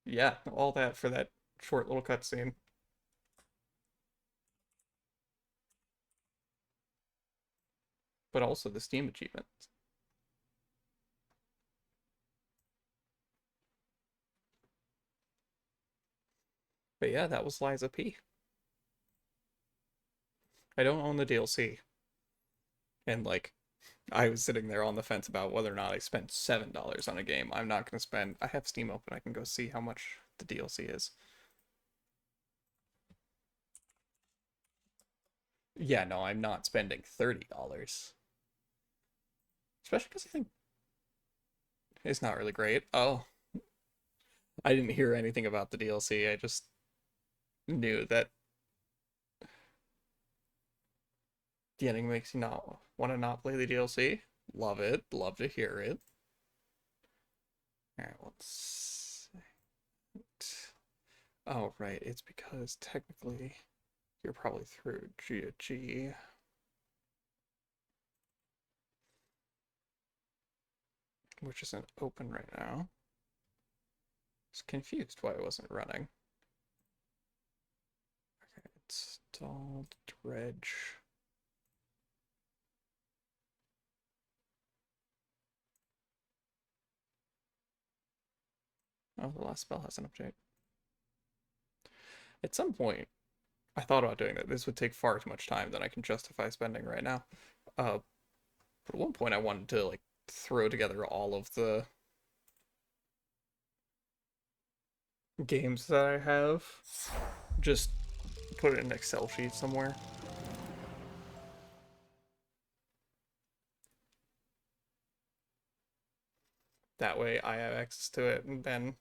Yeah, all that for that short little cutscene. But also the Steam achievements. But yeah, that was Liza P. I don't own the DLC. And like I was sitting there on the fence about whether or not I spent $7 on a game. I'm not gonna spend I have Steam open, I can go see how much the DLC is. Yeah, no, I'm not spending $30. Especially because I think it's not really great. Oh, I didn't hear anything about the DLC. I just knew that the ending makes you not want to not play the DLC. Love it. Love to hear it. Alright, let's. Oh, right. It's because technically you're probably through G, which isn't open right now. I was confused why it wasn't running. Okay, installed Dredge. Oh, the last spell has an update. At some point, I thought about doing that. This would take far too much time than I can justify spending right now. But at one point, I wanted to like throw together all of the games that I have, just put it in an Excel sheet somewhere. That way, I have access to it, and then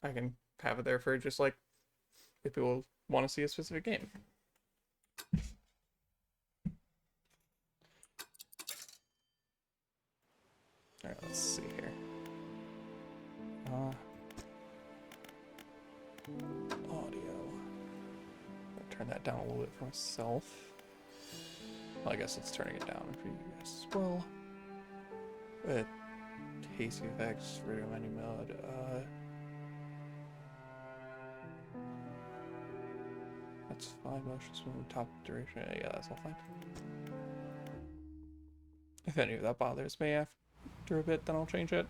I can have it there for just like if people want to see a specific game. All right, let's see here. Audio. I'll turn that down a little bit for myself. Well, I guess it's turning it down for you guys as well. Hasty effects, radio menu mode. That's fine. Motion smooth, top duration. Yeah, that's all fine. If any of that bothers me after a bit, then I'll change it.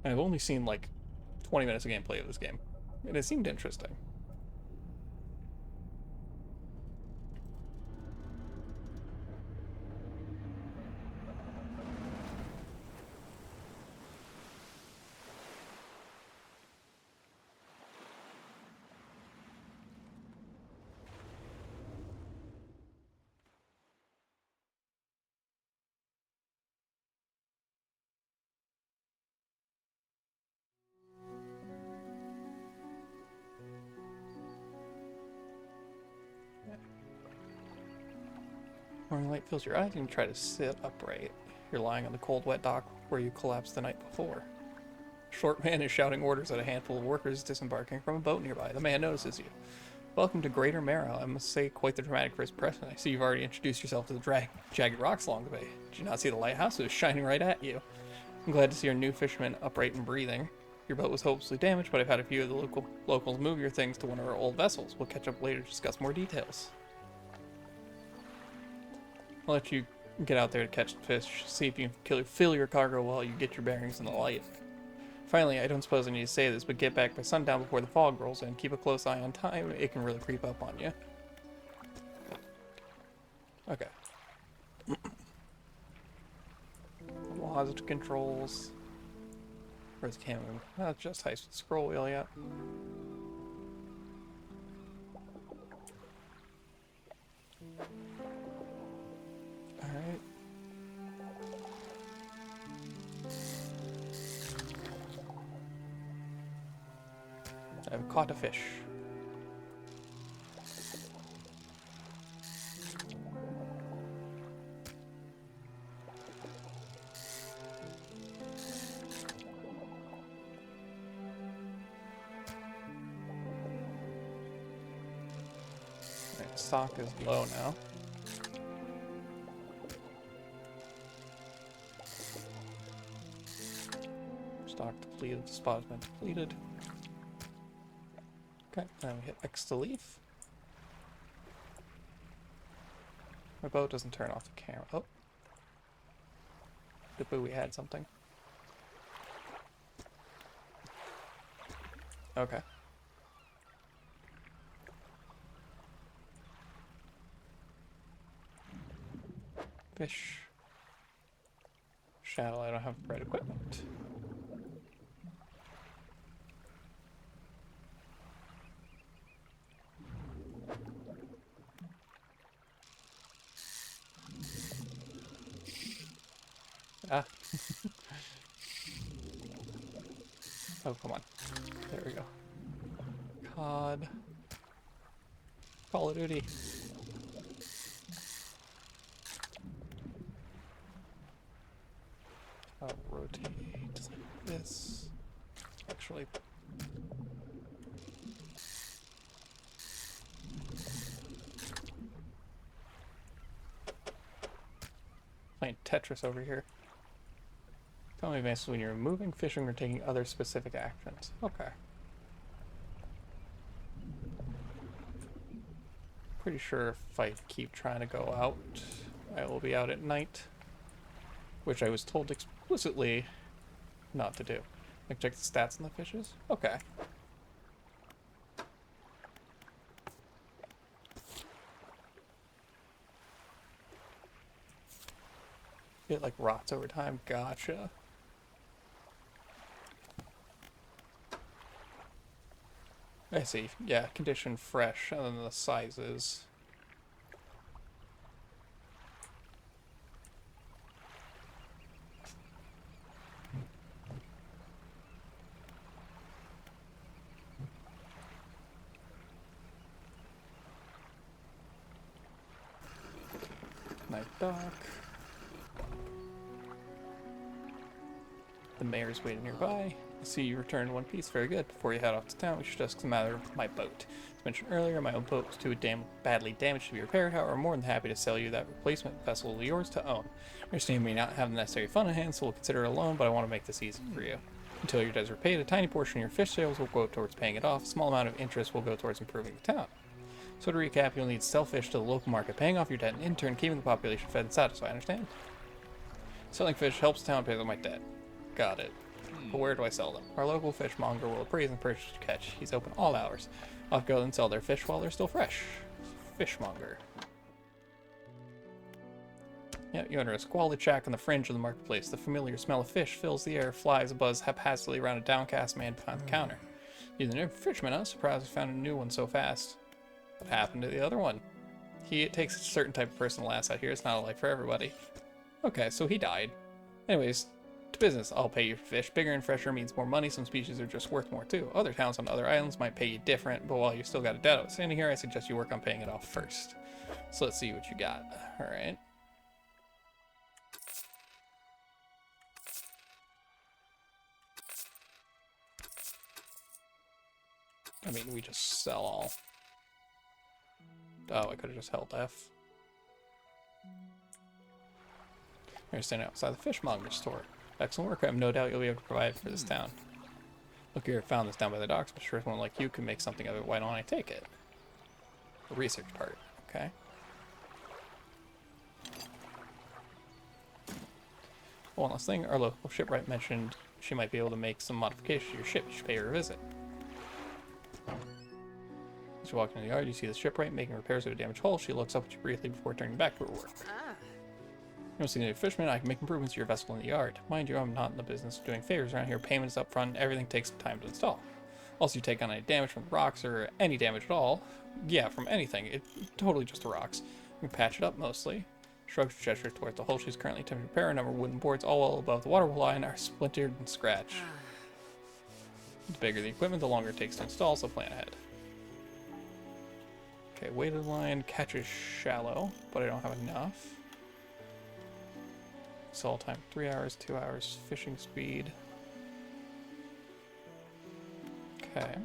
And I've only seen like 20 minutes of gameplay of this game, and it seemed interesting. Morning light fills your eyes and you try to sit upright. You're lying on the cold, wet dock where you collapsed the night before. A short man is shouting orders at a handful of workers disembarking from a boat nearby. The man notices you. Welcome to Greater Marrow. I must say, quite the dramatic first impression. I see you've already introduced yourself to the jagged rocks along the bay. Did you not see the lighthouse? It was shining right at you. I'm glad to see your new fisherman upright and breathing. Your boat was hopelessly damaged, but I've had a few of the locals move your things to one of our old vessels. We'll catch up later to discuss more details. I'll let you get out there to catch the fish, see if you can fill your cargo while you get your bearings in the light. Finally, I don't suppose I need to say this, but get back by sundown before the fog rolls in. Keep a close eye on time, it can really creep up on you. Okay. Laws controls. Where's the camera? Oh, just high scroll wheel, yeah. Alright. I've caught a fish. Right, stock is low now. Stock depleted. The spot has been depleted. Okay, then we hit X to leave. My boat doesn't turn off the camera. Oh. Good boo, we had something. Okay. Fish. Shuttle, I don't have the right equipment. Ah. Oh, come on. There we go. COD. Call of Duty. I'll rotate like this. Actually. Playing Tetris over here. Tell me advances when you're moving, fishing, or taking other specific actions. Okay. Pretty sure if I keep trying to go out, I will be out at night. Which I was told explicitly not to do. Like, check the stats on the fishes? Okay. It, like, rots over time. Gotcha. I see. Yeah, condition fresh, and then the sizes. Night dock. The mayor's waiting nearby. I see you returned in one piece. Very good. Before you head off to town, we should discuss the matter of my boat. As mentioned earlier, my own boat was too badly damaged to be repaired. However, I'm more than happy to sell you that replacement vessel of yours to own. I understand you may not have the necessary fund in hand, so we'll consider it a loan, but I want to make this easy for you. Until your debt is repaid, a tiny portion of your fish sales will go towards paying it off. A small amount of interest will go towards improving the town. So to recap, you'll need to sell fish to the local market, paying off your debt, and in turn keeping the population fed and satisfied. Understand? Selling fish helps the town pay off my debt. Got it. But where do I sell them? Our local fishmonger will appraise and purchase your catch. He's open all hours. I'll go and sell their fish while they're still fresh. Fishmonger. Yeah, you enter a squalid shack on the fringe of the marketplace. The familiar smell of fish fills the air, flies abuzz haphazardly around a downcast man behind the counter. You're the new fisherman, huh? Surprised I found a new one so fast. What happened to the other one? It takes a certain type of person to last out here. It's not alike for everybody. Okay, so he died. Anyways, to business. I'll pay you for fish. Bigger and fresher means more money. Some species are just worth more too. Other towns on other islands might pay you different, but while you still got a debt outstanding here, I suggest you work on paying it off first. So let's see what you got. Alright. I mean, we just sell all. Oh, I could have just held F. You're standing outside the fishmonger store. Excellent work. I have no doubt you'll be able to provide for this town. Look here, I found this down by the docks, but sure someone like you can make something of it. Why don't I take it? The research part. Okay. One last thing, our local shipwright mentioned she might be able to make some modifications to your ship. You should pay her a visit. As you walk into the yard, you see the shipwright making repairs to a damaged hull. She looks up at you briefly before turning back to her work. You don't see any fisherman, I can make improvements to your vessel in the yard. Mind you, I'm not in the business of doing favors around here. Payments up front, everything takes some time to install. Also, you take on any damage from the rocks or any damage at all. Yeah, from anything. It's totally just the rocks. You can patch it up mostly. Shrugs her gesture towards the hull she's currently attempting to repair. A number of wooden boards all well above the water line are splintered and scratched. The bigger the equipment, the longer it takes to install, so plan ahead. Okay, weighted line catches shallow, but I don't have enough. Install time 3 hours, 2 hours, fishing speed. Okay.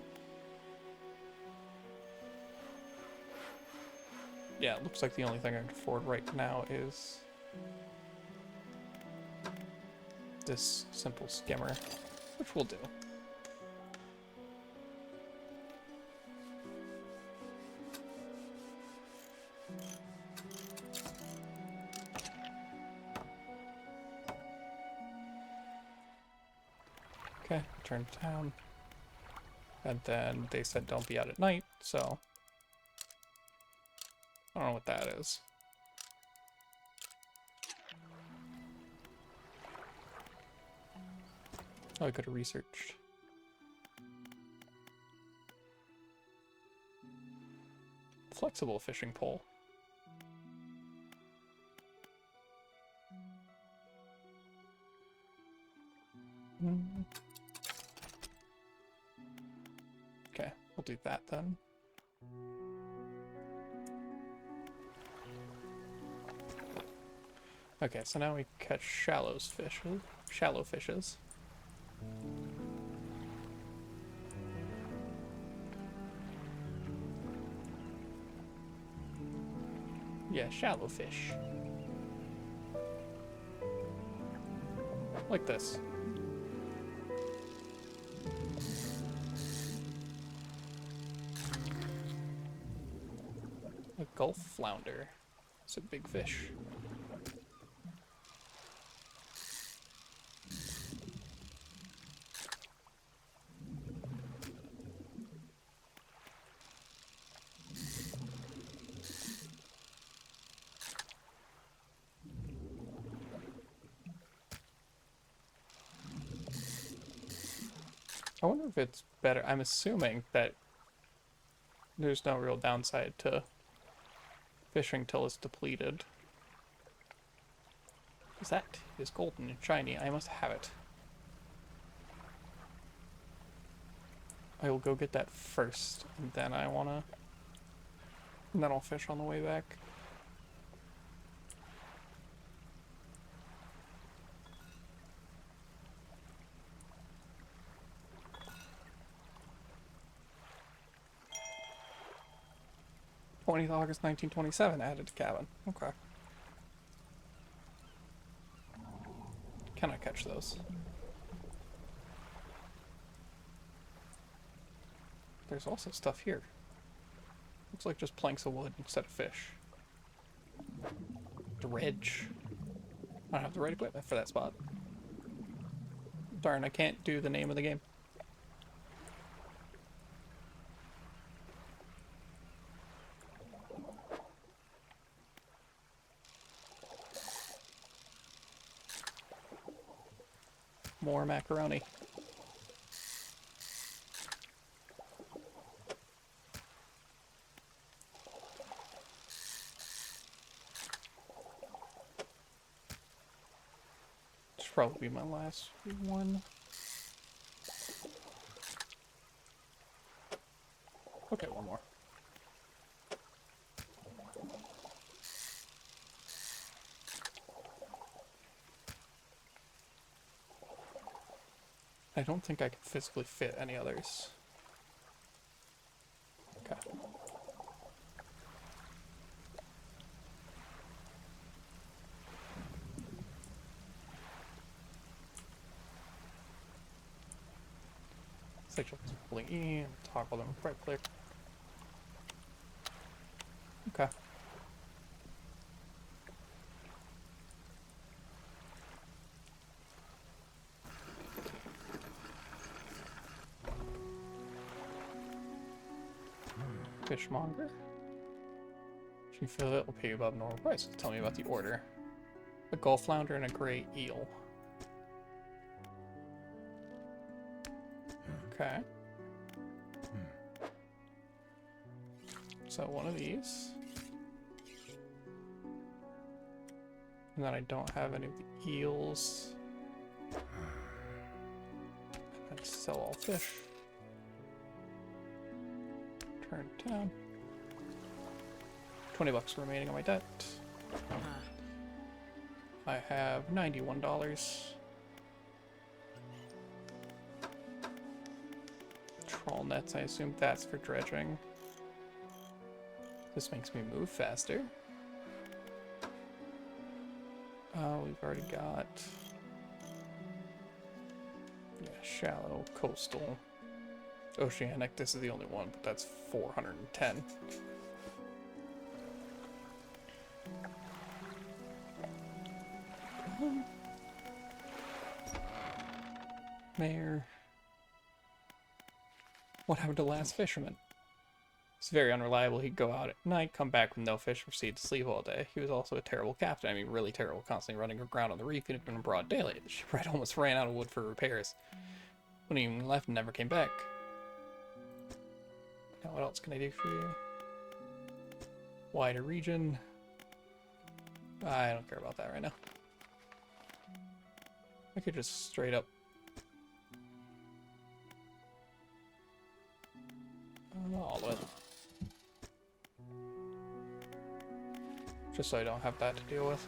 Yeah, it looks like the only thing I can afford right now is this simple skimmer. which we'll do. Okay, return to town. And then they said don't be out at night, so I don't know what that is. Oh, I could have researched. Flexible fishing pole. Okay, we'll do that then. Okay, so now we catch shallow fishes. Yeah, shallow fish. Like this. A Gulf flounder. It's a big fish. I wonder if it's better. I'm assuming that there's no real downside to fishing till it's depleted. Because that is golden and shiny. I must have it. I will go get that first, and then and then I'll fish on the way back. August 1927 added to cabin. Okay. Can I catch those? There's also stuff here. Looks like just planks of wood instead of fish. Dredge. I don't have the right equipment for that spot. Darn, I can't do the name of the game. More macaroni. This should probably be my last one. Okay, one more. I don't think I can physically fit any others. Okay. Sexual pulling E and toggle them right click. Okay. Fishmonger. If you feel it will pay you above normal price. Tell me about the order. A Gulf flounder and a gray eel. Okay. So one of these. And then I don't have any of the eels. And sell all fish. Turn town. 20 bucks remaining on my debt. I have $91. Trawl nets, I assume that's for dredging. This makes me move faster. We've already got Yeah, shallow, coastal, oceanic. This is the only one, but that's 410. Mayor. What happened to the last fisherman? He's very unreliable. He'd go out at night, come back with no fish, proceed to sleep all day. He was also a terrible captain. I mean, really terrible, constantly running aground on the reef even in broad daylight. The shipwright almost ran out of wood for repairs. When he even left and never came back. Now, what else can I do for you? Wider region. I don't care about that right now. I could just straight up all the way. Just so I don't have that to deal with.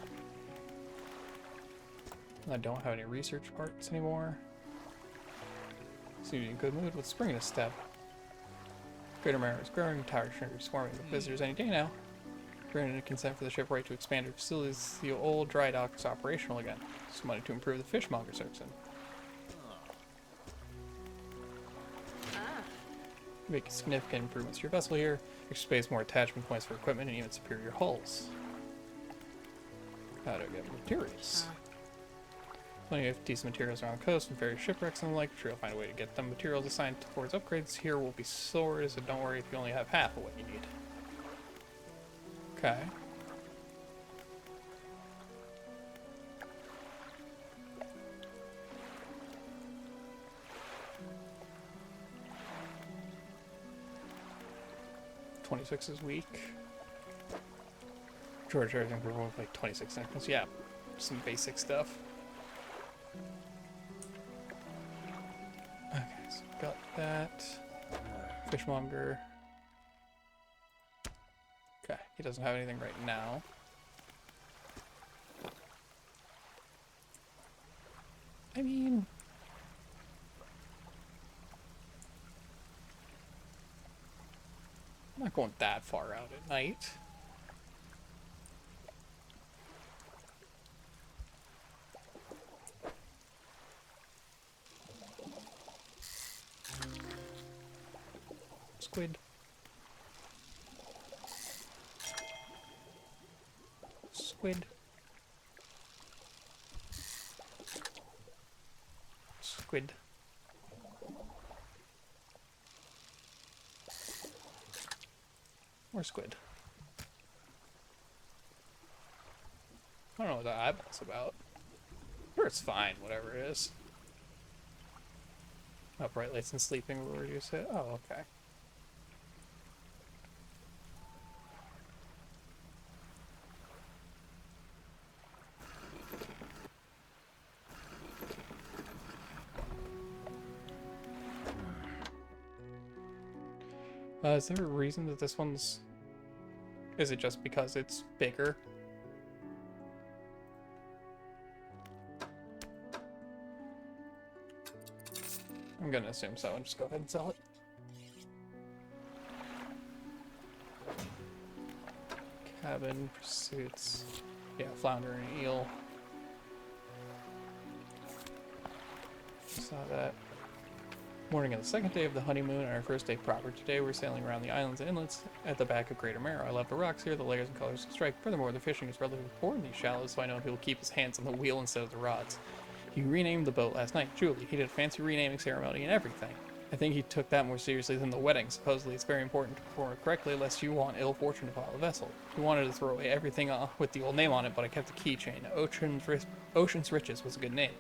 I don't have any research parts anymore. Seems in a good mood with spring in a step. Greater Mare is growing, tired shrinkers swarming with visitors any day now. Granted a consent for the shipwright to expand her facilities, the old dry dock is operational again. Some money to improve the fishmonger section. Make significant improvements to your vessel here. Extra space, more attachment points for equipment, and even superior hulls. How do I get materials? Plenty of decent materials around the coast and various shipwrecks and the like. I'm sure you'll find a way to get them. Materials assigned towards upgrades here will be stored, so don't worry if you only have half of what you need. Okay. "26 is weak." George, everything for like 26 seconds. Yeah, some basic stuff. Okay, so got that. Fishmonger. Okay, he doesn't have anything right now. I mean, I'm not going that far out at night. Squid. Squid. Squid. More squid. I don't know what that eyeball's about. Sure, it's fine, whatever it is. Upright lights and sleeping will reduce it. Oh, okay. Is there a reason that this one's... Is it just because it's bigger? I'm gonna assume so and just go ahead and sell it. Cabin, pursuits. Yeah, flounder and eel. Saw that. Morning of the second day of the honeymoon and our first day proper. Today we're sailing around the islands and inlets at the back of Greater Mare. I love the rocks here, the layers and colors of strike. Furthermore, the fishing is relatively poor in these shallows, so I know he'll keep his hands on the wheel instead of the rods. He renamed the boat last night, Julie. He did a fancy renaming ceremony and everything. I think he took that more seriously than the wedding. Supposedly it's very important to perform it correctly, lest you want ill fortune to follow the vessel. He wanted to throw away everything with the old name on it, but I kept the keychain. Ocean's Riches was a good name.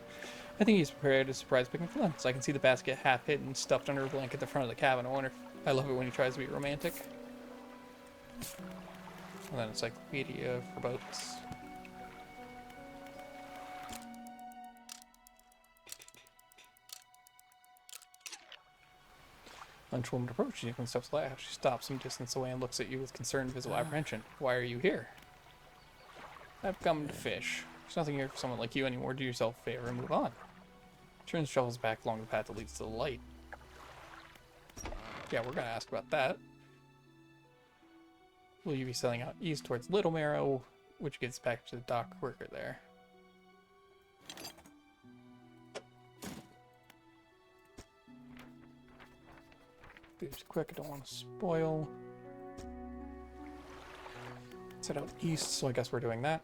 I think he's prepared to surprise picnic for lunch, so I can see the basket half hidden, stuffed under a blanket at the front of the cabin. I love it when he tries to be romantic. And then encyclopedia for boats. Lunchwoman approaches you and steps laugh. She stops some distance away and looks at you with concerned visible apprehension. Why are you here? I've come to fish. There's nothing here for someone like you anymore. Do yourself a favor and move on. Turns shovels back along the path that leads to the light. Yeah, we're gonna ask about that. Will you be sailing out east towards Little Marrow, which gets back to the dock quicker there? Be too quick, I don't want to spoil. Let's head out east, so I guess we're doing that.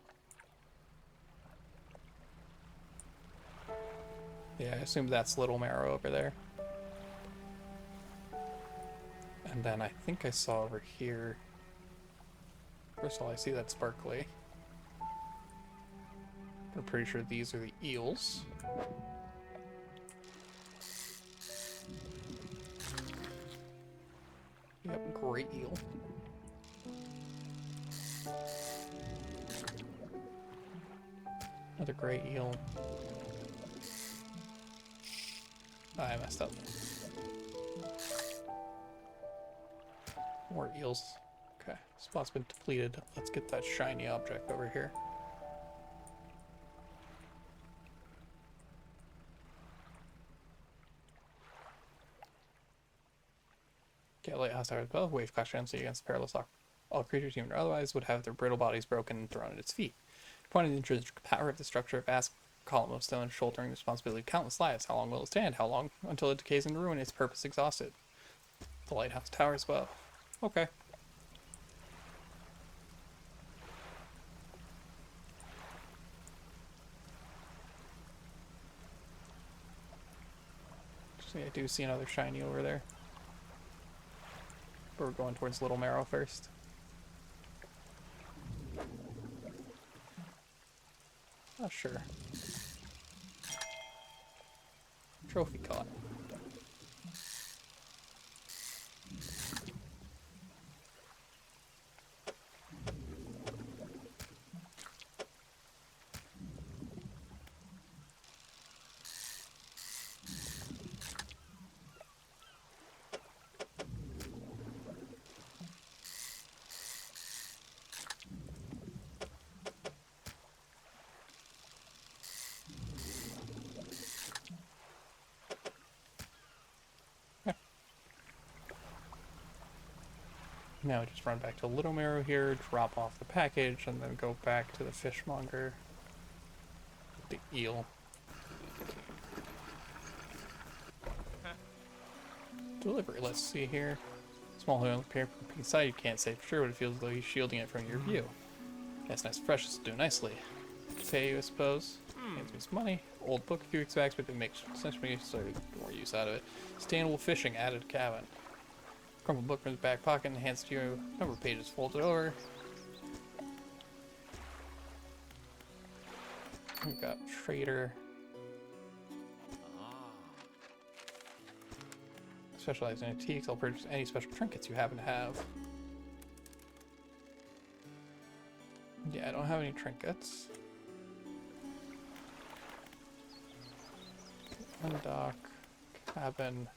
Yeah, I assume that's Little Marrow over there. And then I think I saw over here... First of all, I see that sparkly. I'm pretty sure these are the eels. Yep, great eel. Another great eel. Oh, I messed up. More eels. Okay, spot's been depleted. Let's get that shiny object over here. Okay, lighthouse tower above. Wave clash density against the perilous lock. All creatures, human or otherwise, would have their brittle bodies broken and thrown at its feet. Pointing the intrinsic power of the structure, a vast column of stone shouldering the responsibility of countless lives. How long will it stand? How long until it decays into ruin, its purpose exhausted? The lighthouse tower as well. Okay. Actually, I do see another shiny over there. But we're going towards Little Marrow first. Oh, sure. Trophy caught. Now we just run back to Little Marrow here, drop off the package, and then go back to the fishmonger. The eel. Delivery, let's see here. Small hole appear from inside, you can't say for sure, but it feels as though he's shielding it from your view. That's nice and fresh, it's doing nicely. Pay you, I suppose. Hands me some money. Old book a few weeks back, but it makes sense to me, so I get more use out of it. Sustainable fishing, added cabin. Crumpled book from his back pocket and hands to you. Number of pages folded over. We've got trader. Specialized in antiques. I'll purchase any special trinkets you happen to have. Yeah, I don't have any trinkets. Undock. Cabin.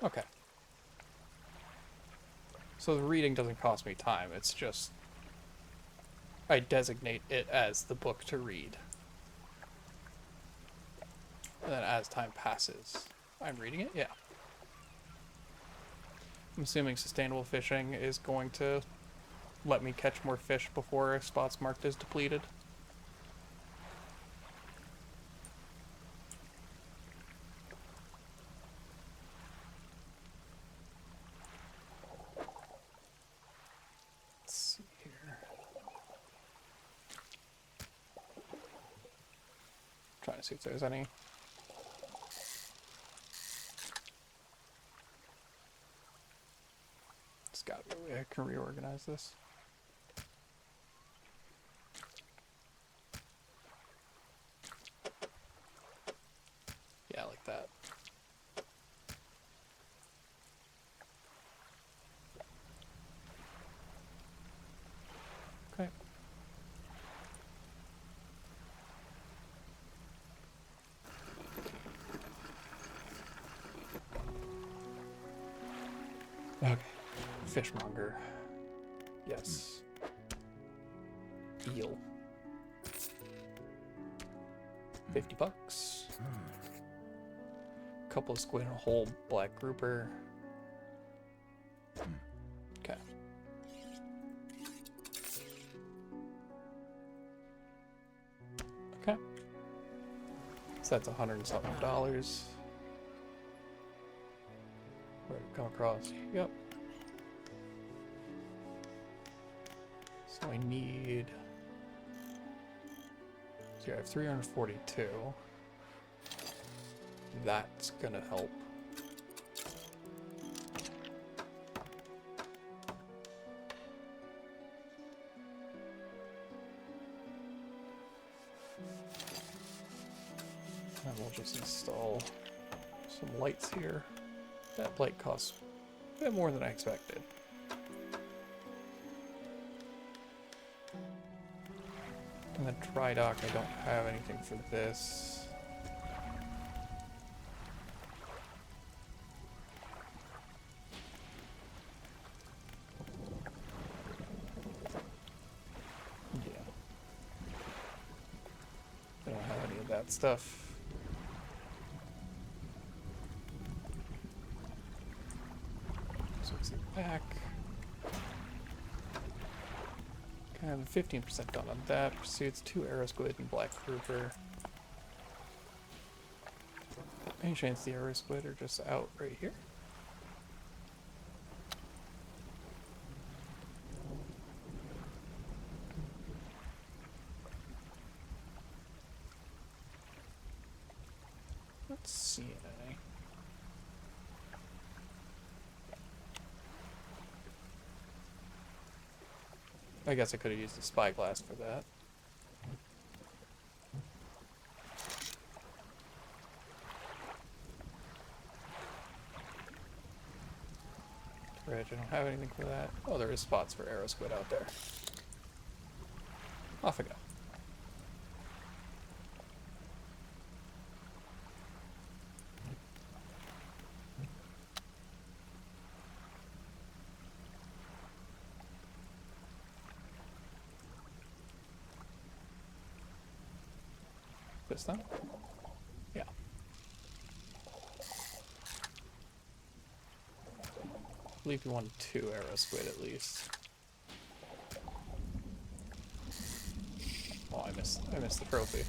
Okay. So the reading doesn't cost me time, it's just I designate it as the book to read. And then as time passes, I'm reading it? Yeah. I'm assuming sustainable fishing is going to let me catch more fish before a spot's marked as depleted. Trying to see if there's any. It's gotta be a way I can reorganize this. Yeah, like that. Okay. Okay. Fishmonger. Yes. Eel. $50. Couple of squid and a whole black grouper. Okay. Okay. So that's $100 and something. Where did it come across? Yep. So I need... So I have 342. That's gonna help. And we'll just install some lights here. That light costs a bit more than I expected. And the dry dock, I don't have anything for this. Yeah. I don't have any of that stuff. So it's back. Kind of 15% done on that. Pursuits, 2 arrow squid and black grouper. Any chance the arrow squid are just out right here? Let's see any. I guess I could have used the spyglass for that. Dredge, I don't have anything for that. Oh, there is spots for arrow squid out there. Off I go. This time? Yeah. I believe you wanted 2 arrow squid at least. Oh, I missed the trophy.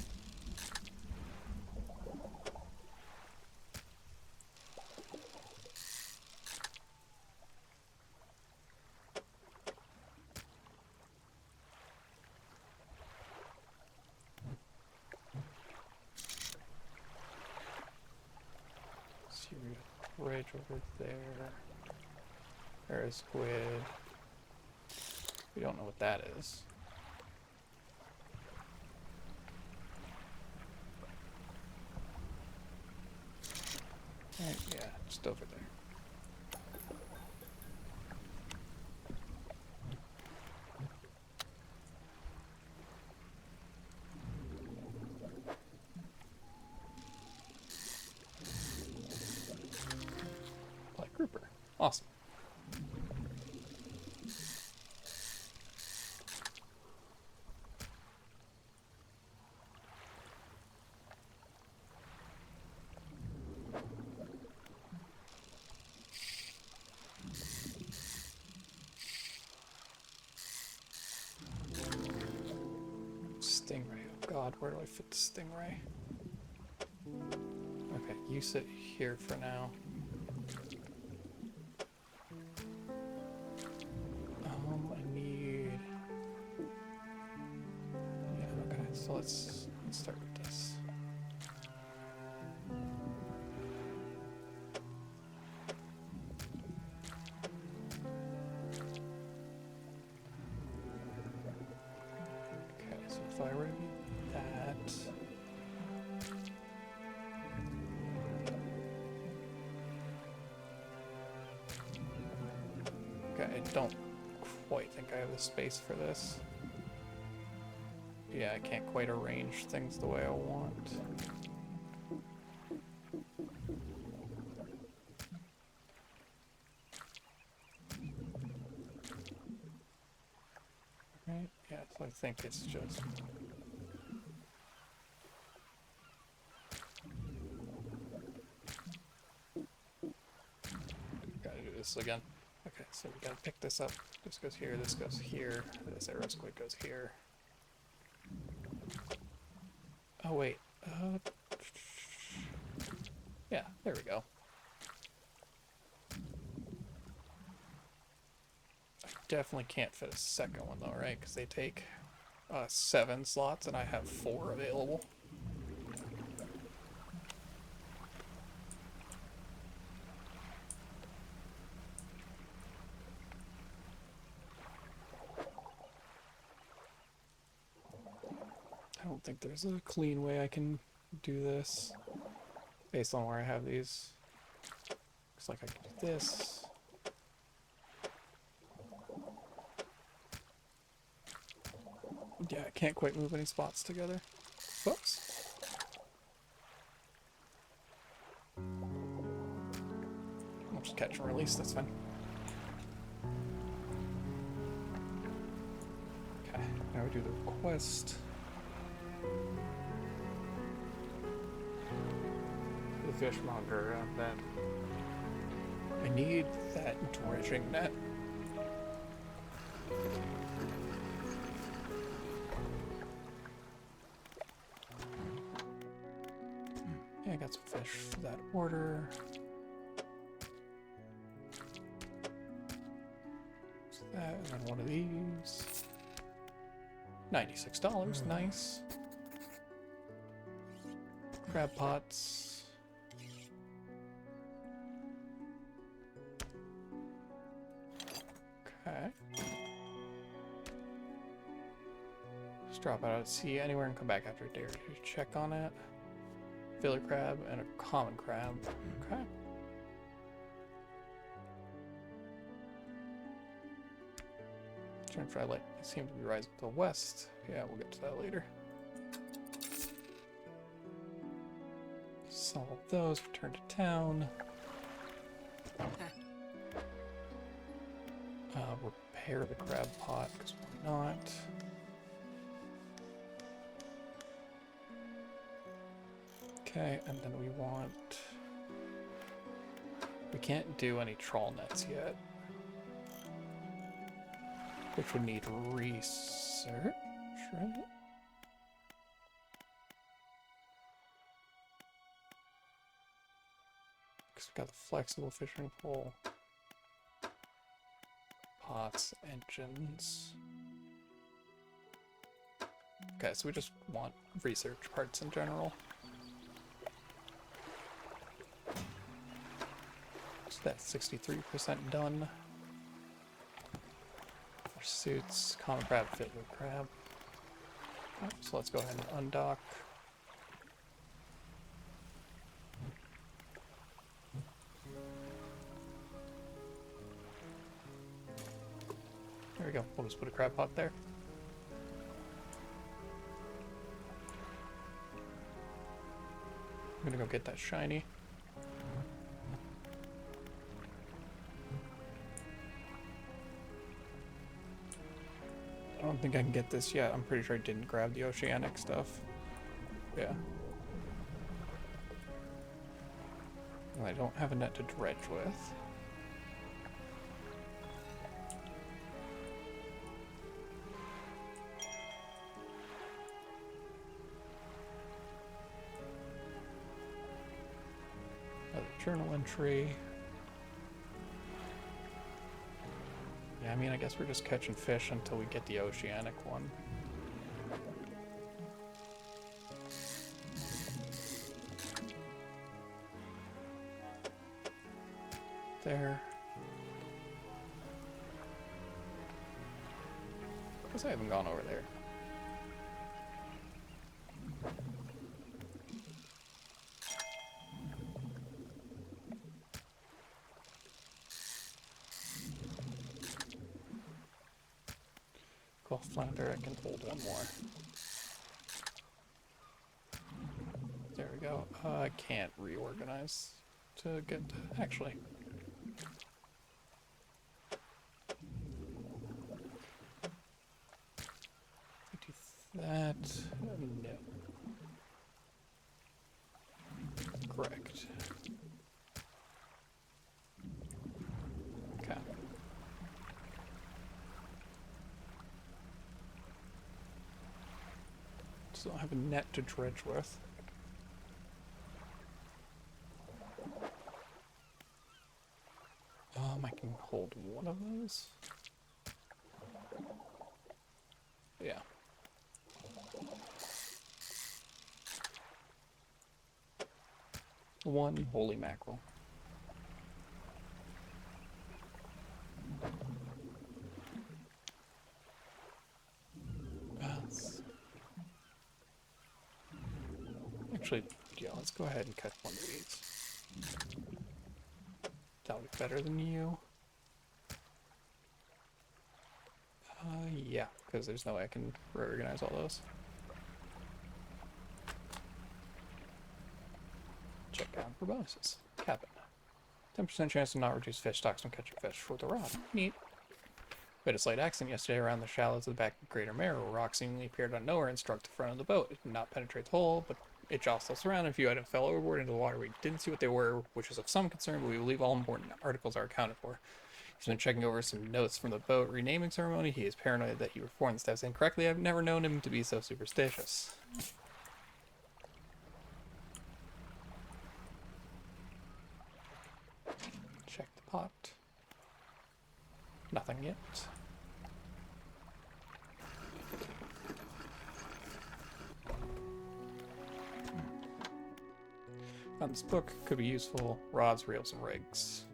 See, we got Dredge over there. Arrow squid. We don't know what that is. Right, yeah, just over there. Black grouper. Awesome. Stingray. Oh god, where do I fit the stingray? Okay, you sit here for now. I need... Yeah, okay, so let's start with this. Okay, so if I were to be that... Okay, I don't quite think I have the space for this. Yeah, I can't quite arrange things the way I want. Right? Yeah, so I think it's just... Gotta do this again. Okay, so we gotta pick this up. This goes here, this goes here, this arrow squid goes here. Oh wait, Yeah, there we go. I definitely can't fit a second one though, right? Because they take 7 slots and I have 4 available. I don't think there's a clean way I can do this based on where I have these. Looks like I can do this. Yeah, I can't quite move any spots together. Whoops. I'll just catch and release, that's fine. Okay, now we do the request. The fishmonger that I need that dredging net. Yeah, I got some fish for that order. So that, and then one of these. $96, nice. Crab pots. Okay. Just drop out at sea anywhere and come back after a day or two to check on it. Filler crab and a common crab. Okay. Try light seems to be rising to the west. Yeah, we'll get to that later. Solve those, return to town. Repair the crab pot, because why not? Okay, and then we want... We can't do any trawl nets yet. Which would need research, right? Because we got the flexible fishing pole. Pots, engines. Okay, so we just want research parts in general. So that's 63% done. Pursuits, common crab, fiddler crab. Oh, so let's go ahead and undock. There we go. We'll just put a crab pot there. I'm gonna go get that shiny. I don't think I can get this yet. I'm pretty sure I didn't grab the oceanic stuff. Yeah. And I don't have a net to dredge with. Another journal entry. Yeah, I mean, I guess we're just catching fish until we get the oceanic one. There. Guess I haven't gone over there. Cool, flounder, I can hold one more. There we go. I can't reorganize to get... Actually... That... no. Correct. Okay. Still have a net to dredge with. one of those. Yeah. One holy mackerel. Actually, yeah, let's go ahead and catch one of these. That'll be better than you. Yeah, because there's no way I can reorganize all those. Check down for bonuses. Cabin. 10% chance to not reduce fish stocks when catching fish with a rod. Neat. We had a slight accident yesterday around the shallows of the back of Greater Mare, where a rock seemingly appeared out of nowhere and struck the front of the boat. It did not penetrate the hull, but it jostled us around, and a few items fell overboard into the water. We didn't see what they were, which is of some concern, but we believe all important articles are accounted for. He's been checking over some notes from the boat renaming ceremony. He is paranoid that he performed the steps incorrectly. I've never known him to be so superstitious. Check the pot. Nothing yet. Found this book. Could be useful. Rods, reels, and rigs.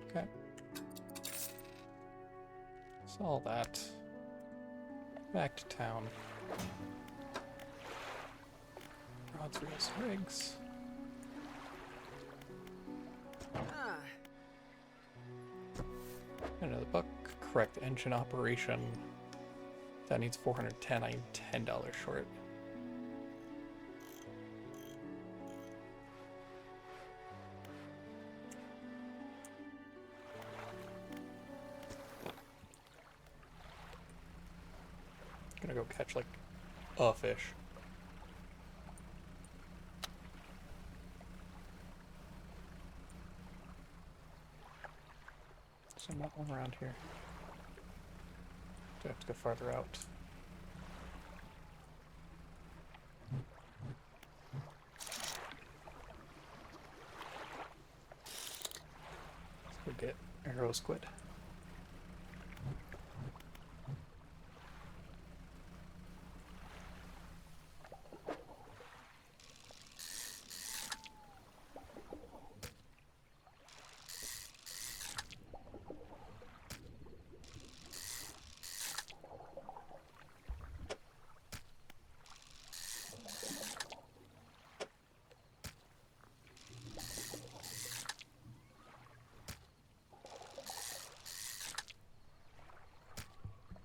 Okay. So all that. Back to town. Rods, reels, and rigs. Another book. Correct engine operation. That needs 410. I'm $10 short. Gonna go catch like a fish. So not one around here. Do I have to go farther out? Let's go get arrow squid.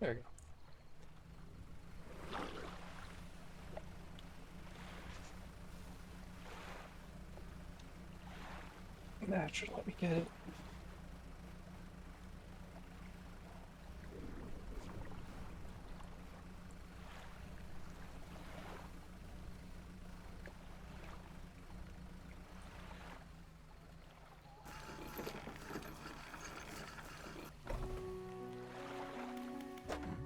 There we go. That should let me get it.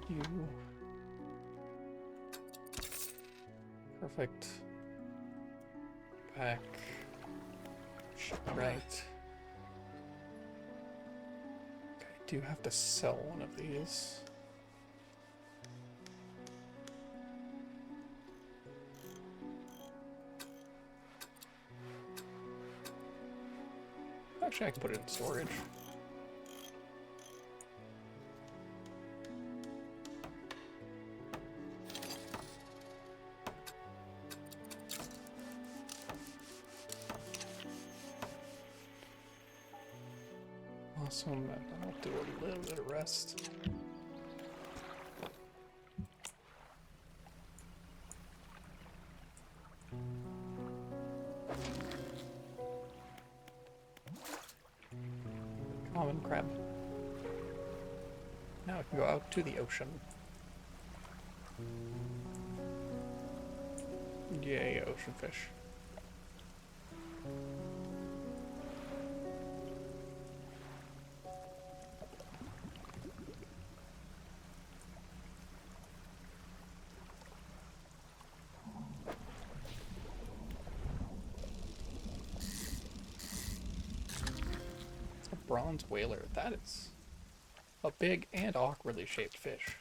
You. Perfect. Back. Right. Okay, I do have to sell one of these. Actually, I can put it in storage. Awesome. I'll do a little bit of rest. Common crab. Now I can go out to the ocean. Yay, ocean fish. bronze whaler. That is a big and awkwardly shaped fish.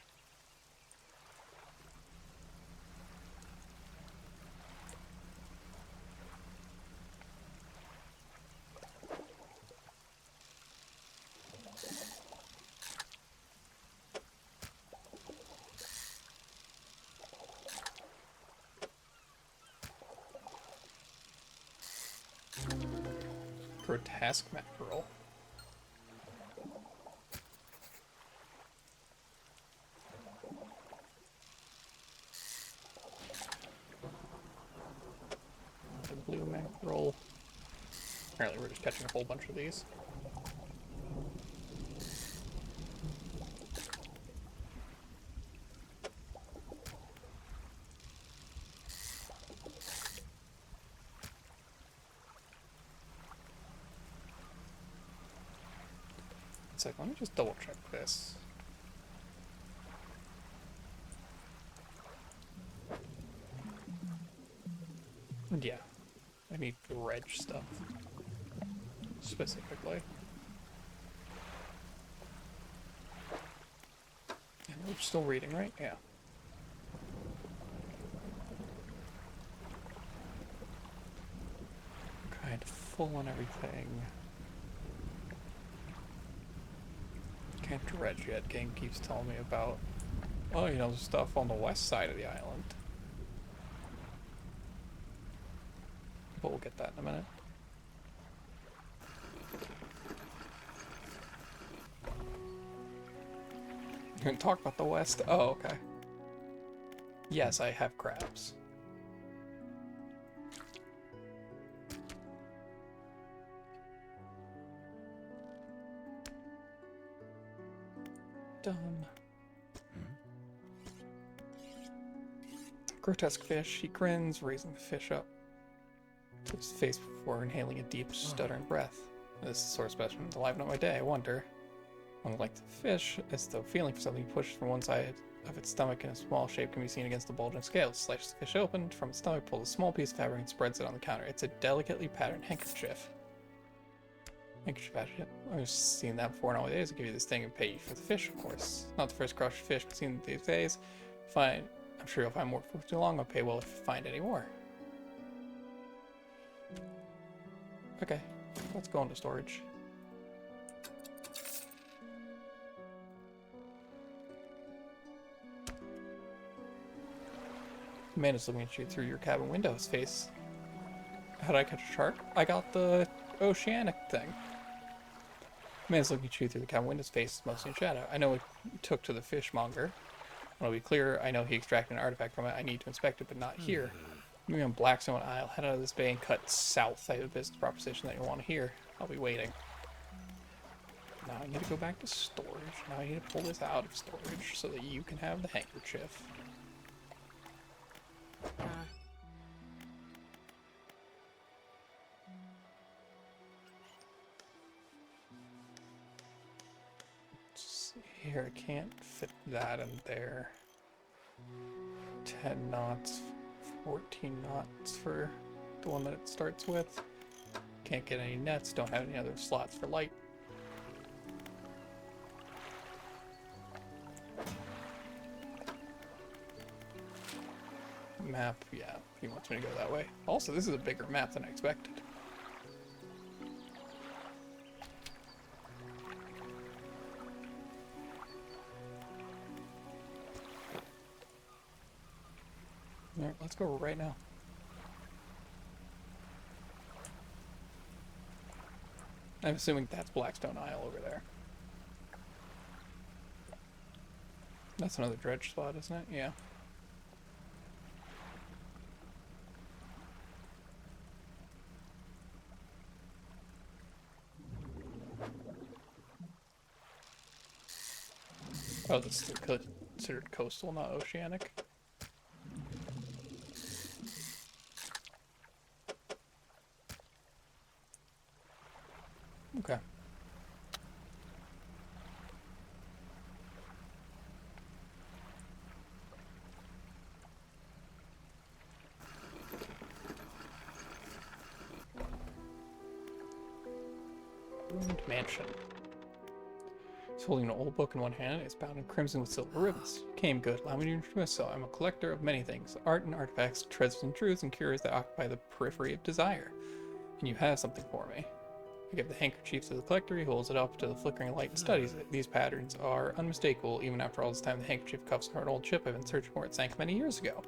Grotesque mackerel. The blue mackerel. Apparently we're just catching a whole bunch of these. It's like, let me just double check this. And yeah, I need dredge stuff. Specifically. And we're still reading, right? Yeah. Kind of full on everything. Can't dredge yet. Game keeps telling me about, oh, you know, the stuff on the west side of the island. But we'll get that in a minute. You can talk about the west. Oh, okay. Yes, I have crabs. Done. Grotesque fish. He grins, raising the fish up to his face before inhaling a deep, stuttering breath. This sort of specimen to liven up my day, I wonder. Unlike the fish, as though feeling for something pushed from one side of its stomach in a small shape can be seen against the bulging scales. Slices the fish open from its stomach, pulls a small piece of fabric and spreads it on the counter. It's a delicately patterned handkerchief. Handkerchief hatchet. I've seen that before in all days. I'll give you this thing and pay you for the fish, of course. Not the first crushed fish I've seen these days. Fine. I'm sure you'll find more for too long. I'll pay well if you find any more. Okay, let's go into storage. The man is looking at you through your cabin window. His face. How did I catch a shark? I got the oceanic thing. The man is looking at you through the cabin window. His face is mostly in shadow. I know what you took to the fishmonger. I'll be clear, I know he extracted an artifact from it. I need to inspect it, but not here. Moving on Blackstone Isle, head out of this bay and cut south. I have a business proposition that you'll want to hear. I'll be waiting. Now I need to go back to storage. Now I need to pull this out of storage so that you can have the handkerchief. Let's see here, I can't fit that in there. 10 knots, 14 knots for the one that it starts with. Can't get any nets, don't have any other slots for light. Map, yeah, he wants me to go that way. Also, this is a bigger map than I expected. Alright, let's go right now. I'm assuming that's Blackstone Isle over there. That's another dredge spot, isn't it? Yeah. Oh, this is considered coastal, not oceanic. Okay. Domed Mansion. He's holding an old book in one hand. It's bound in crimson with silver ribbons. Came good. Allow me to introduce myself. I'm a collector of many things. Art and artifacts, treasures and truths, and cures that occupy the periphery of desire. And you have something for me. I give the handkerchief to the collector. He holds it up to the flickering light and studies it. These patterns are unmistakable. Even after all this time, the handkerchief cuffs are an old ship I've been searching for. It sank many years ago.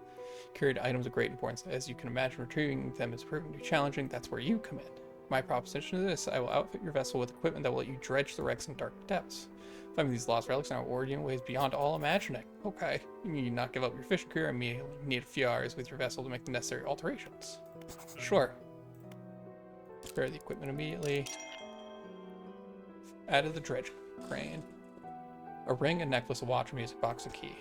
Carried items of great importance. As you can imagine, retrieving them is proving to be challenging. That's where you come in. My proposition is this. I will outfit your vessel with equipment that will let you dredge the wrecks in dark depths. Finding these lost relics and reward you in ways beyond all imagining. Okay. You need not give up your fishing career. Immediately need a few hours with your vessel to make the necessary alterations. Sure. Prepare the equipment immediately. Added the dredge crane. A ring, a necklace, a watch, a music box, a key.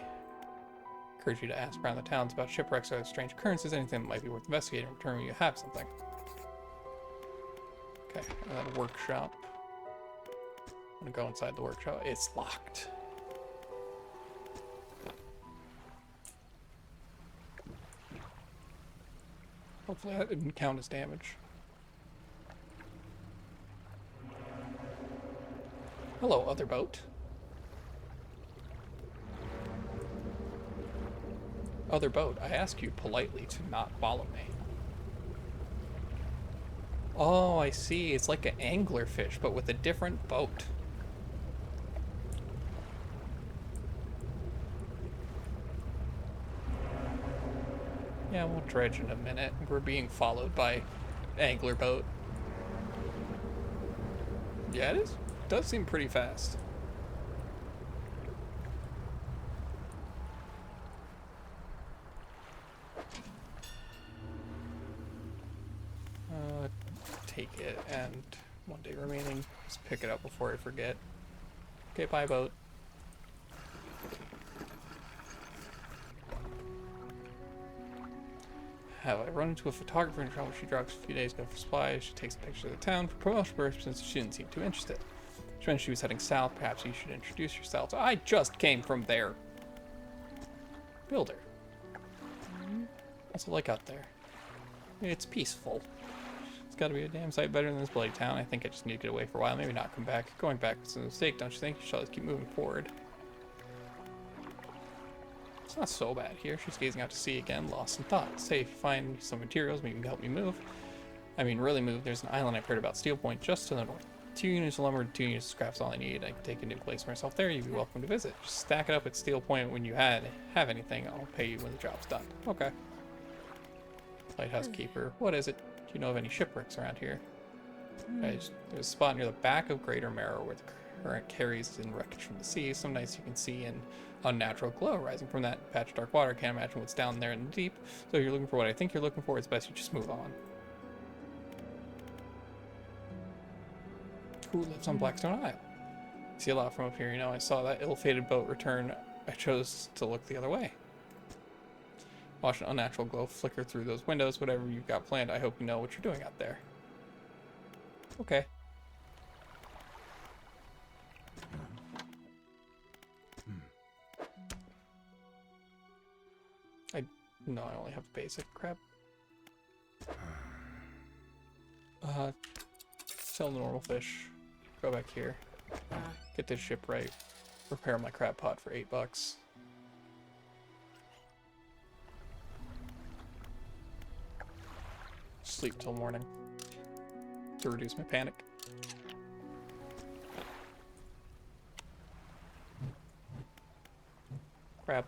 Encourage you to ask around the towns about shipwrecks or strange occurrences, anything that might be worth investigating. In return, you have something. Okay, and then a workshop. I'm gonna go inside the workshop. It's locked. Hopefully that didn't count as damage. Hello, other boat. Other boat, I ask you politely to not follow me. Oh, I see. It's like an anglerfish, but with a different boat. Yeah, we'll dredge in a minute. We're being followed by angler boat. Yeah, it is. It does seem pretty fast. Take it, and 1 day remaining. Just pick it up before I forget. Okay, bye boat. Have I run into a photographer in trouble? She drops a few days ago for supplies. She takes a picture of the town for promotion purposes. She didn't seem too interested. She mentioned she was heading south. Perhaps you should introduce yourself. I just came from there. Builder. What's it like out there? It's peaceful. It's got to be a damn sight better than this bloody town. I think I just need to get away for a while. Maybe not come back. Going back was a mistake, don't you think? You should always keep moving forward. It's not so bad here. She's gazing out to sea again, lost in thought. Say if you find some materials, maybe you can help me move. I mean, really move. There's an island I've heard about, Steel Point, just to the north. 2 units of lumber, 2 units of scrap's all I need. I can take a new place for myself there. You'd be welcome to visit. Just stack it up at Steel Point when you have anything. I'll pay you when the job's done. Okay. Lighthouse keeper. What is it? Do you know of any shipwrecks around here? There's a spot near the back of Greater Marrow where the current carries in wreckage from the sea. Some nights you can see an unnatural glow rising from that patch of dark water. Can't imagine what's down there in the deep. So if you're looking for what I think you're looking for, it's best you just move on. Who lives on Blackstone Isle? See a lot from up here, you know. I saw that ill-fated boat return. I chose to look the other way. Watch an unnatural glow flicker through those windows. Whatever you've got planned, I hope you know what you're doing out there. Okay. No, I only have basic crap. Sell the normal fish. Go back here. Get this ship right. Repair my crab pot for $8. Sleep till morning to reduce my panic. Crab.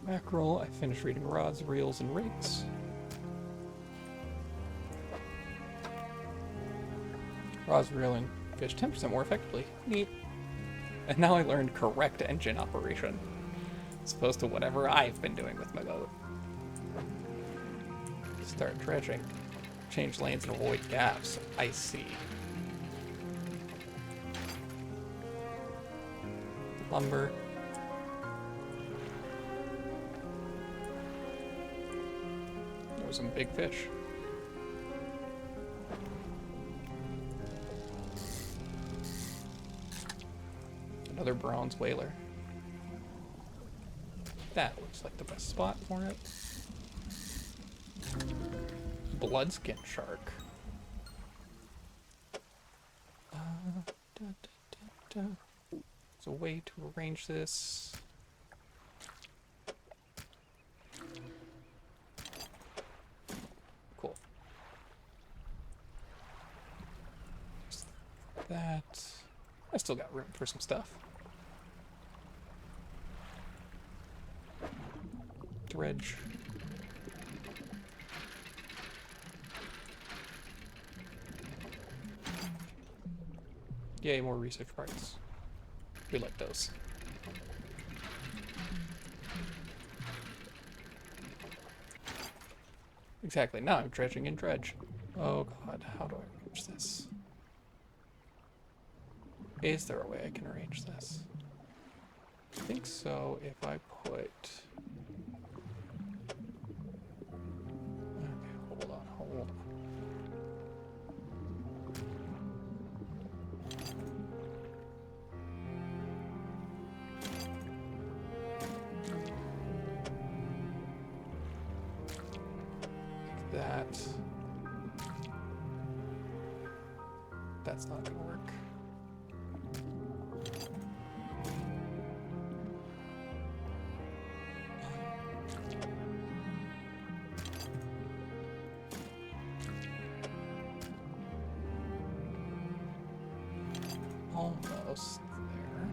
Mackerel. I finished reading rods, reels, and rigs. Rods, reel, and fish 10% more effectively. Neat. And now I learned correct engine operation, as opposed to whatever I've been doing with my boat. Start dredging. Change lanes and avoid gaps. I see. Lumber. was some big fish. Another bronze whaler. That looks like the best spot for it. Bloodskin shark. There's a way to arrange this. Cool. There's that. I still got room for some stuff. Dredge. Yay, more research parts. We like those. Exactly, now I'm dredging in Dredge. Oh god, how do I arrange this? Is there a way I can arrange this? I think so if I put... Okay, hold on, hold on. That's not gonna work. Almost there.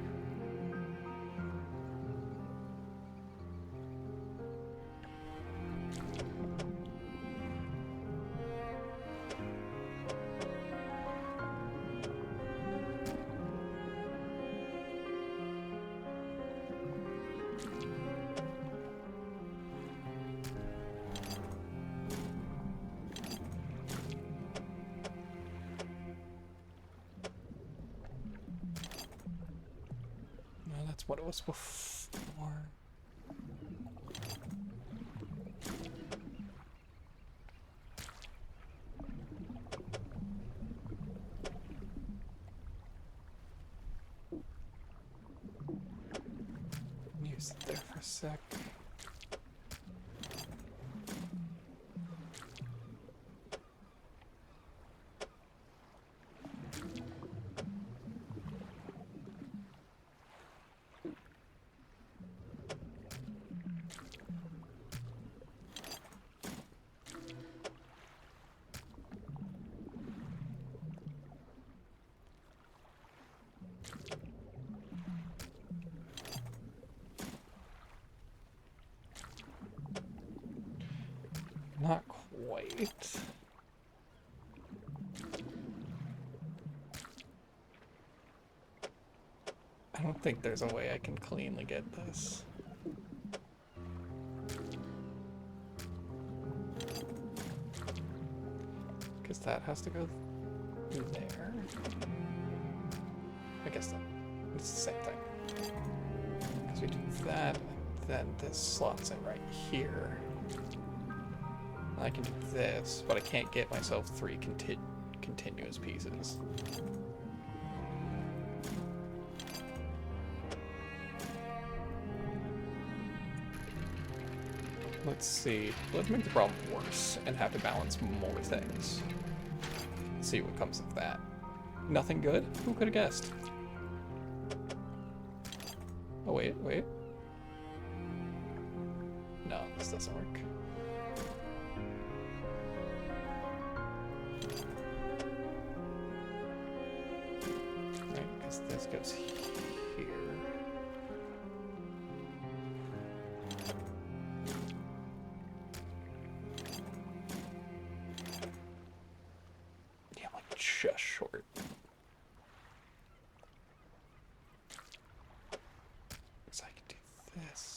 What it was before. Use it there for a sec. Not quite. I don't think there's a way I can cleanly get this. Because that has to go there. I guess that it's the same thing. Because we do that, and then this slots in right here. I can do this, but I can't get myself 3 continuous pieces. Let's see. Let's make the problem worse and have to balance more things. See what comes of that. Nothing good? Who could have guessed? Oh, wait. No, this doesn't work. This goes here. Yeah, I'm like just short. So I can do this.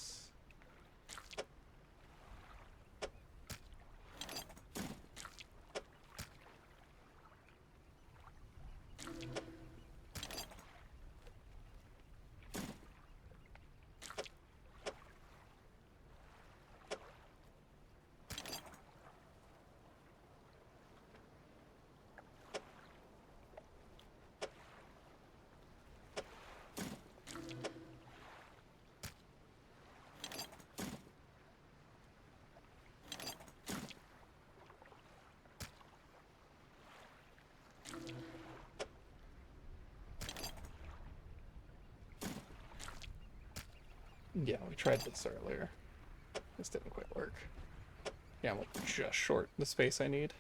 Yeah, we tried this earlier. This didn't quite work. Yeah, I'm like just short the space I need.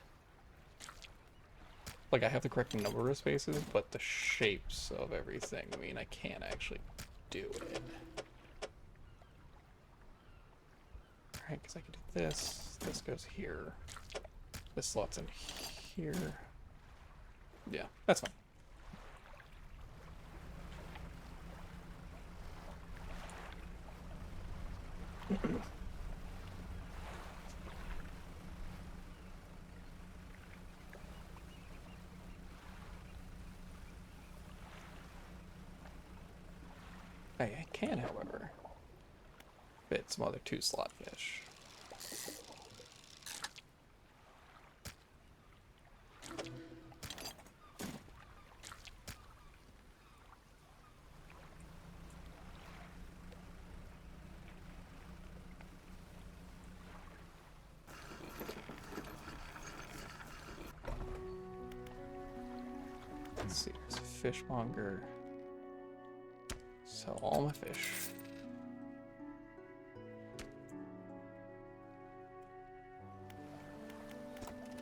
Like, I have the correct number of spaces, but the shapes of everything mean I can't actually do it. Alright, because I can do this. This goes here. This slots in here. Yeah, that's fine. I can, however, fit some other 2-slot fish. Let's see, there's a fishmonger. Sell all my fish.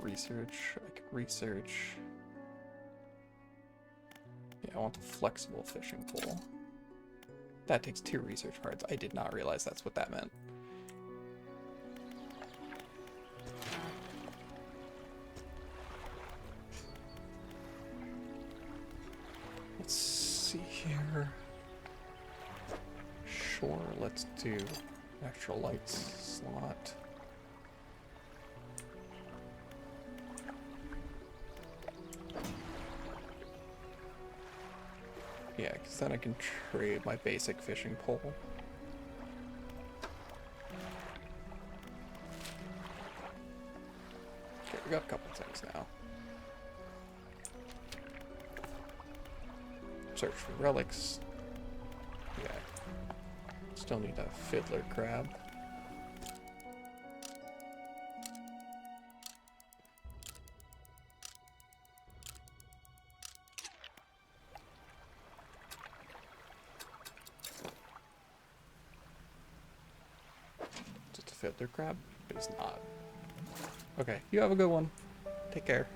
Research, I can research. Yeah, I want the flexible fishing pole. That takes 2 research cards. I did not realize that's what that meant. Let's see here. Sure, let's do extra lights slot. Yeah, because then I can trade my basic fishing pole. Okay, we got a couple things now. Search for relics. Yeah. Still need a fiddler crab. Just a fiddler crab? It is not. Okay, you have a good one. Take care.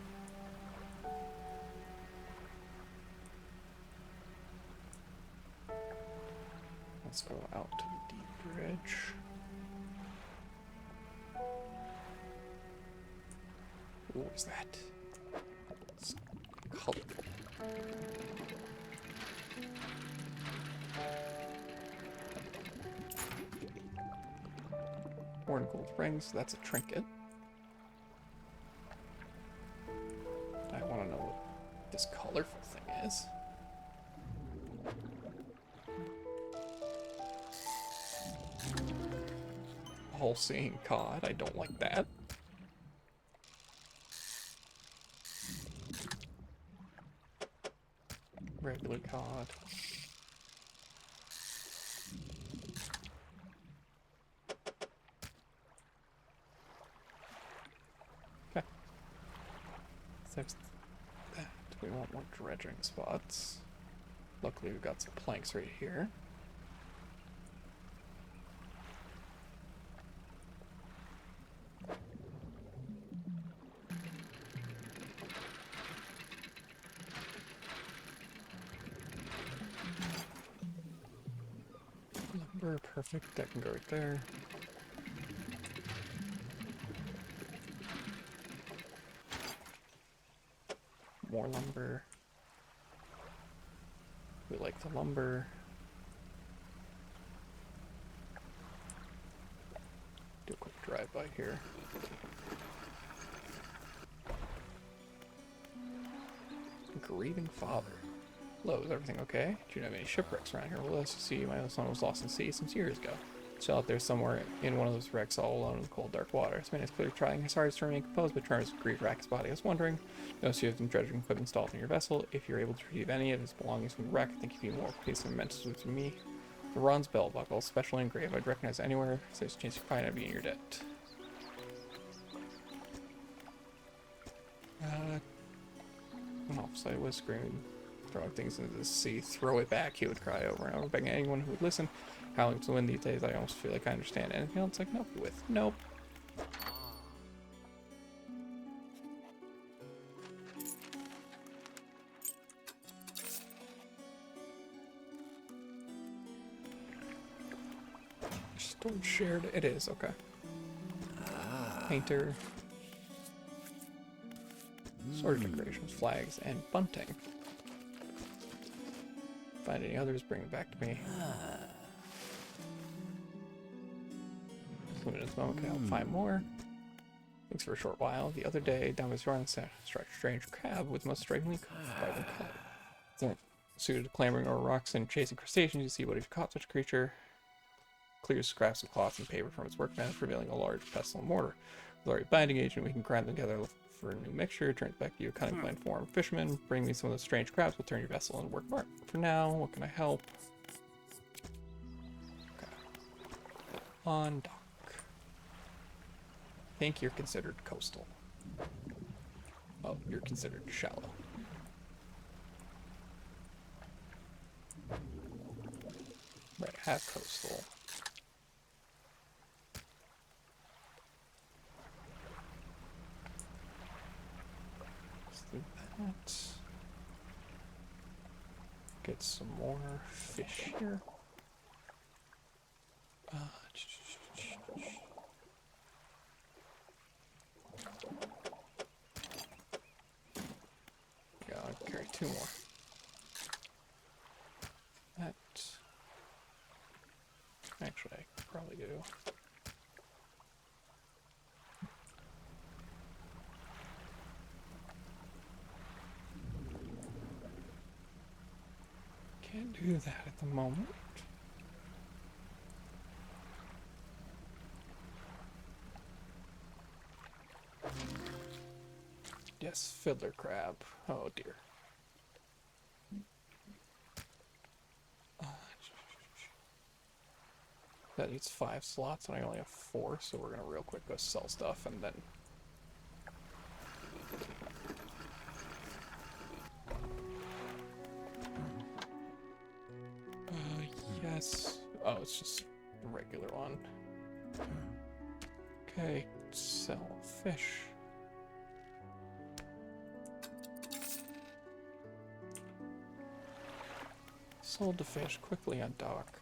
Let's go out to the deep dredge. What is that? It's colorful. Horn gold rings, that's a trinket. I want to know what this colorful thing is. All-seeing cod, I don't like that. Regular cod. Okay. There's that. We want more dredging spots. Luckily we've got some planks right here. Lumber, perfect. That can go right there. More lumber. We like the lumber. Do a quick drive-by here. Grieving father. Hello, is everything okay? Do you know of any shipwrecks around here? Well, let's see. My son was lost in the sea some years ago. Still out there somewhere in one of those wrecks all alone in the cold, dark water. This man is clearly trying his hardest to remain composed, but trying to grieve rack his body. I was wondering, notice you have some dredging equipment installed in your vessel. If you're able to retrieve any of his belongings from the wreck, I think you'd be more pleased and meant to with me. The Ron's belt buckle, specially engraved. I'd recognize anywhere, so there's a chance you find it be in your debt. An offside was screaming throwing things into the sea. Throw it back, he would cry over and over, begging anyone who would listen. Howling to the wind these days, I almost feel like I understand anything else I can help you with. Nope. Stored shared. It is, okay. Painter. Sorted decorations, flags, and bunting. Find any others, bring them back to me. Limited moment can help find more. Thanks for a short while. The other day, down this run, a strange crab with most strikingly vibrant color. Isn't suited to clambering over rocks and chasing crustaceans. You see what if you caught such a creature. Clears scraps of cloth and paper from its workbench, revealing a large pestle and mortar. With our binding agent, we can grind them together for a new mixture. Turns back to you, cunning plan form. Fisherman, bring me some of those strange crabs. We'll turn your vessel into work of art. For now, what can I help? Okay. On dock. I think you're considered coastal. Oh, you're considered shallow. Right, half coastal. That. Get some more fish here. Yeah, I'll carry 2 more. That. Actually, I could probably do. Can't do that at the moment. Yes, fiddler crab. Oh dear. That needs 5 slots and I only have 4, so we're gonna real quick go sell stuff and then yes. Oh, it's just a regular one. Okay, sell fish. Sold the fish quickly on dock.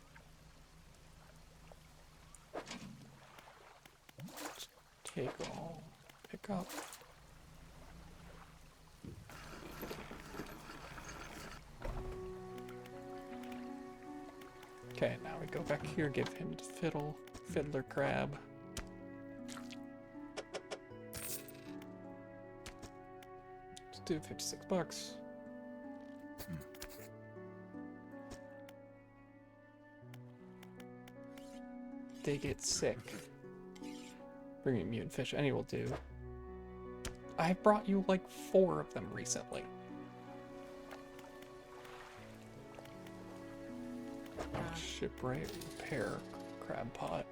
Take all. Pick up. Okay, now we go back here, give him the fiddler crab. Let's do $56. They get sick. Bring me mutant fish, any will do. I brought you like 4 of them recently. Shipwright, repair, crab pot.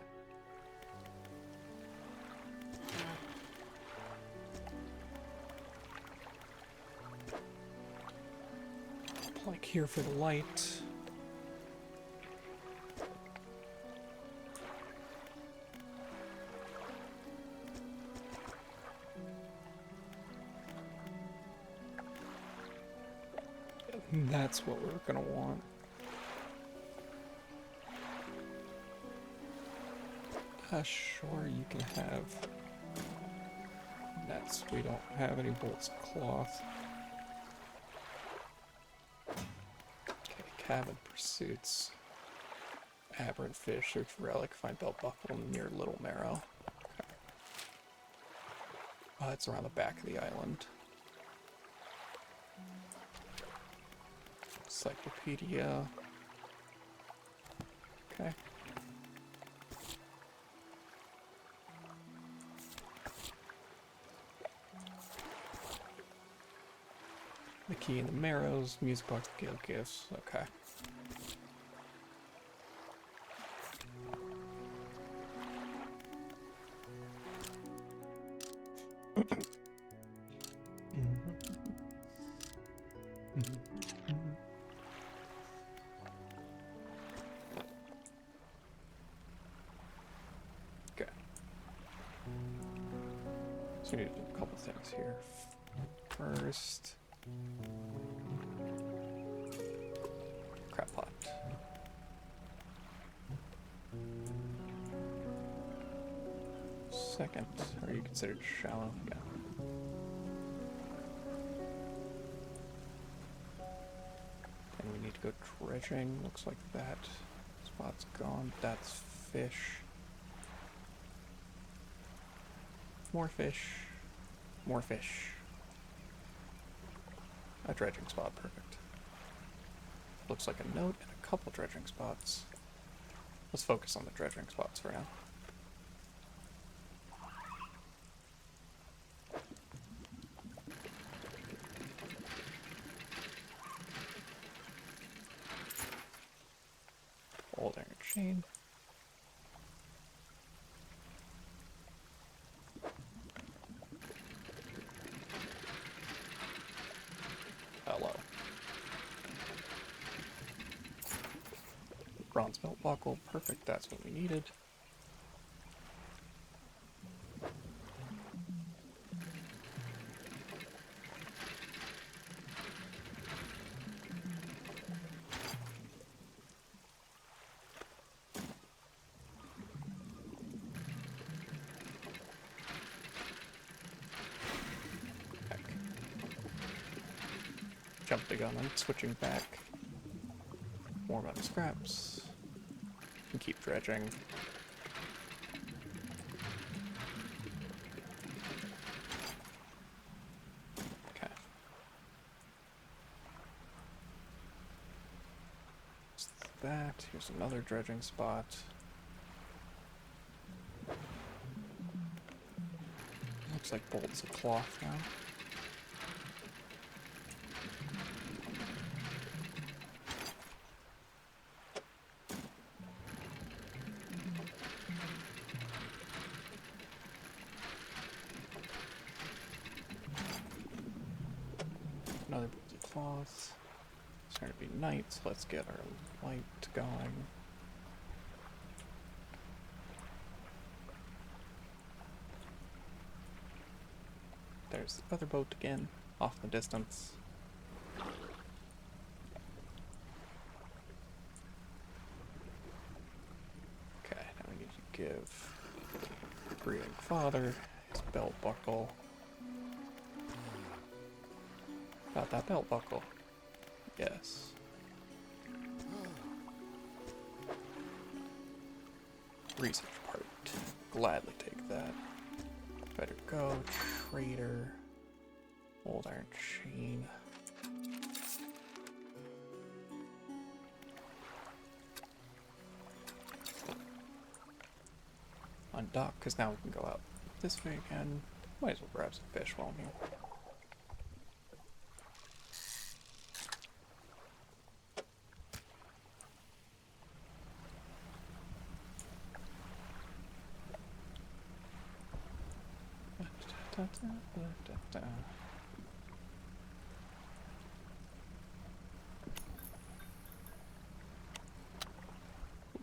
Like here for the light. That's what we're gonna want. Sure, you can have nets. We don't have any bolts of cloth. Okay, cabin pursuits. Aberrant fish, search for relic, find belt buckle near Little Marrow. Okay. Oh, it's around the back of the island. Encyclopedia. Okay. The key in the marrows, music box, guild gifts. Okay. So we need to do a couple things here. First, crab pot. Second, are you considered shallow? Yeah. And we need to go dredging. Looks like that spot's gone. That's fish. More fish. More fish. A dredging spot, perfect. Looks like a note and a couple dredging spots. Let's focus on the dredging spots for now. Old iron chain. Hello. Bronze belt buckle, perfect, that's what we needed. Heck. Jump the gun and switching back. More about scraps. And keep dredging. Okay. That's that. Here's another dredging spot. Looks like bolts of cloth now. Another bolt of cloth. It's going to be night, so let's get our light going. There's the other boat again, off in the distance. Okay, now we need to give grieving father his belt buckle. About that belt buckle. Yes. Research part. Gladly take that. Better go. Trader. Old iron chain. Undock, because now we can go out this way again. Might as well grab some fish while I'm here.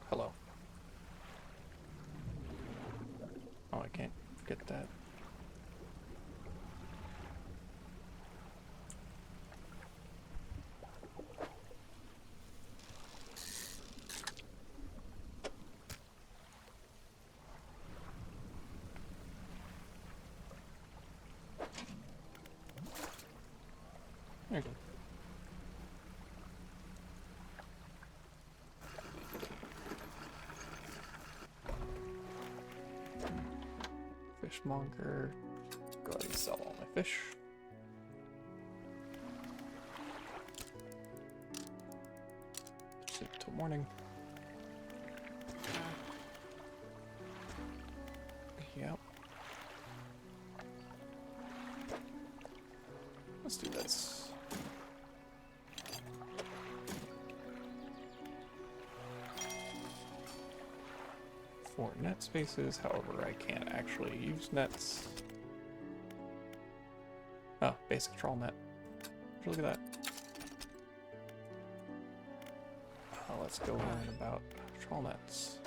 Hello. Oh, I can't get that. There you go. Fishmonger. Go ahead and sell all my fish. Sleep till morning. Yep. Let's do this. 4 net spaces, however I can't actually use nets. Oh, basic trawl net. Look at that. Let's go learn about trawl nets.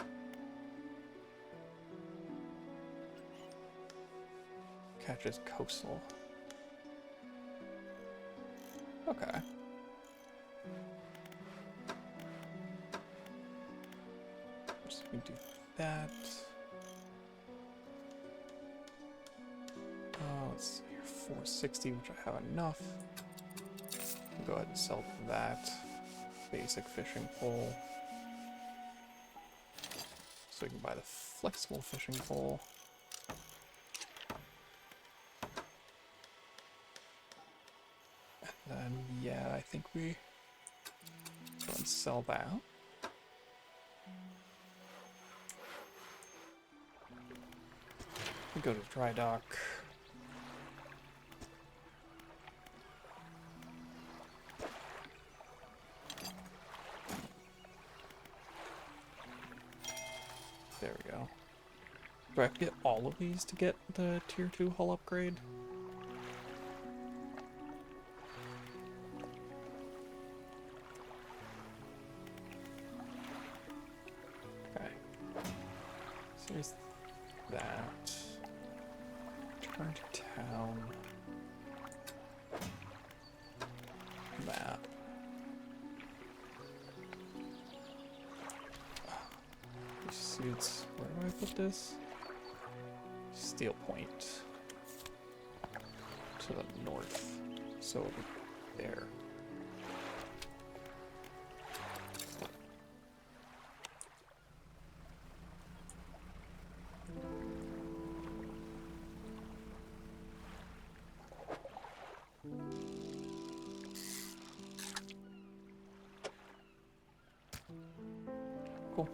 catches coastal. Okay. So we do that. Let's see here, 460, which I have enough. Go ahead and sell that basic fishing pole. So we can buy the flexible fishing pole. And then, yeah, I think we go and sell that. We go to dry dock. There we go. Do I have to get all of these to get the tier 2 hull upgrade? Okay. So there's that. Turn to town. Map. These suits. Where do I put this? Steel Point. To the north. So it'll be there. Cool.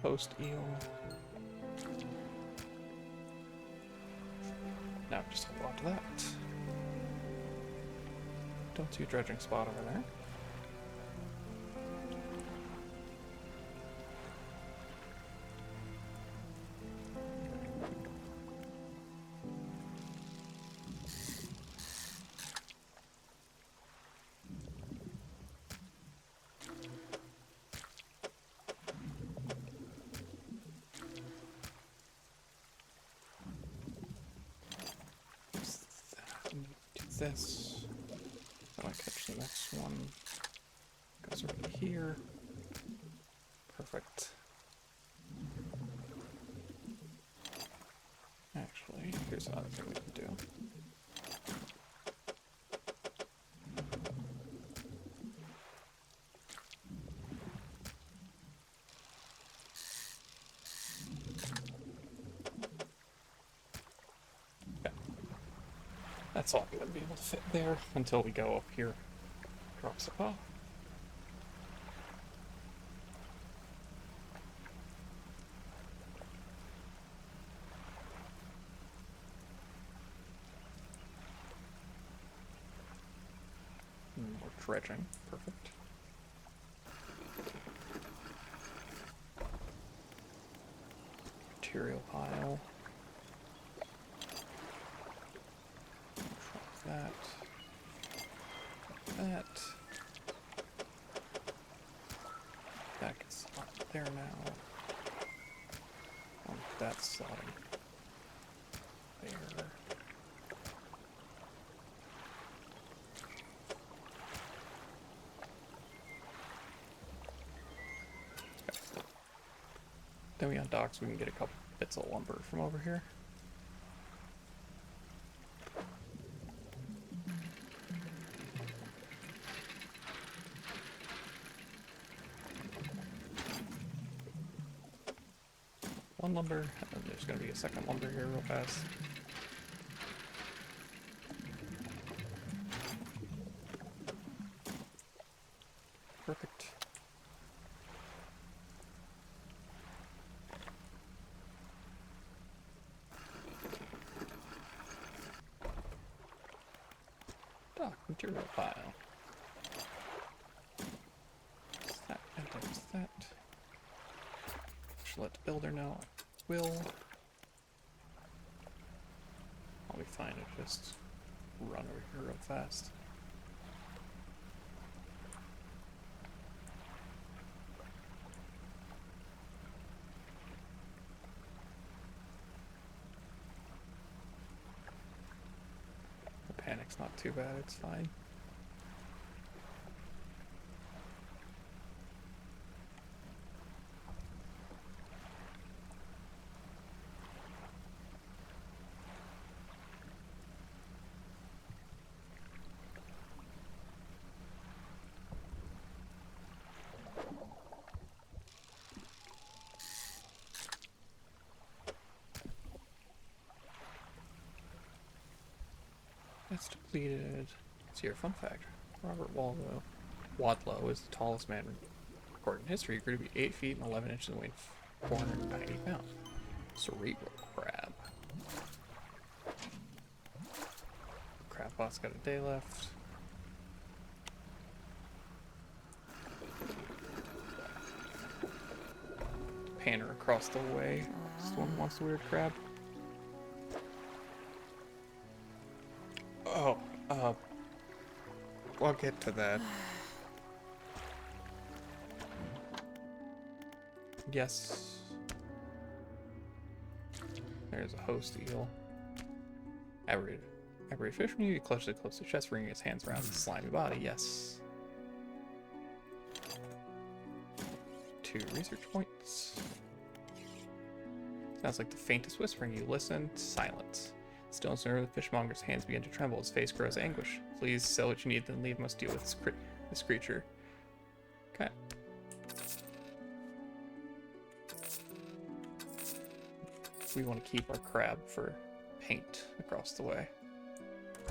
Post eel. Now just hold on to that. Don't see a dredging spot over there. Do this. Then I catch the next one. Goes over here. Perfect. Actually, here's another thing we can do. That's all I'm going to be able to fit there until we go up here. Drops it off. More dredging. Perfect. Material pile. That. That gets slotted there now. Oh, that's slotted there. Okay. Then we undock so we can get a couple bits of lumber from over here. One lumber, and then there's going to be a second lumber here real fast. Perfect. Dock material pile. There's that, and there's that. Should let the builder know. Will. fine to just run over here real fast. The panic's not too bad, it's fine. That's depleted. Let's see your fun fact. Robert Wadlow is the tallest man recorded in history. He grew to be 8 feet and 11 inches and weighed 490 pounds. Cerebral crab. Crabpot's got a day left. Panner across the way. This one wants the weird crab. Oh, I'll get to that. Yes. There's a host eel. Every fish when you clutch it close to the chest, wringing his hands around his slimy body. Yes. 2 research points. Sounds like the faintest whispering. You listen. Silence. Still sooner, the fishmonger's hands begin to tremble. His face grows anguish. Please sell what you need, then leave. Must deal with this creature. Okay. We want to keep our crab for paint across the way.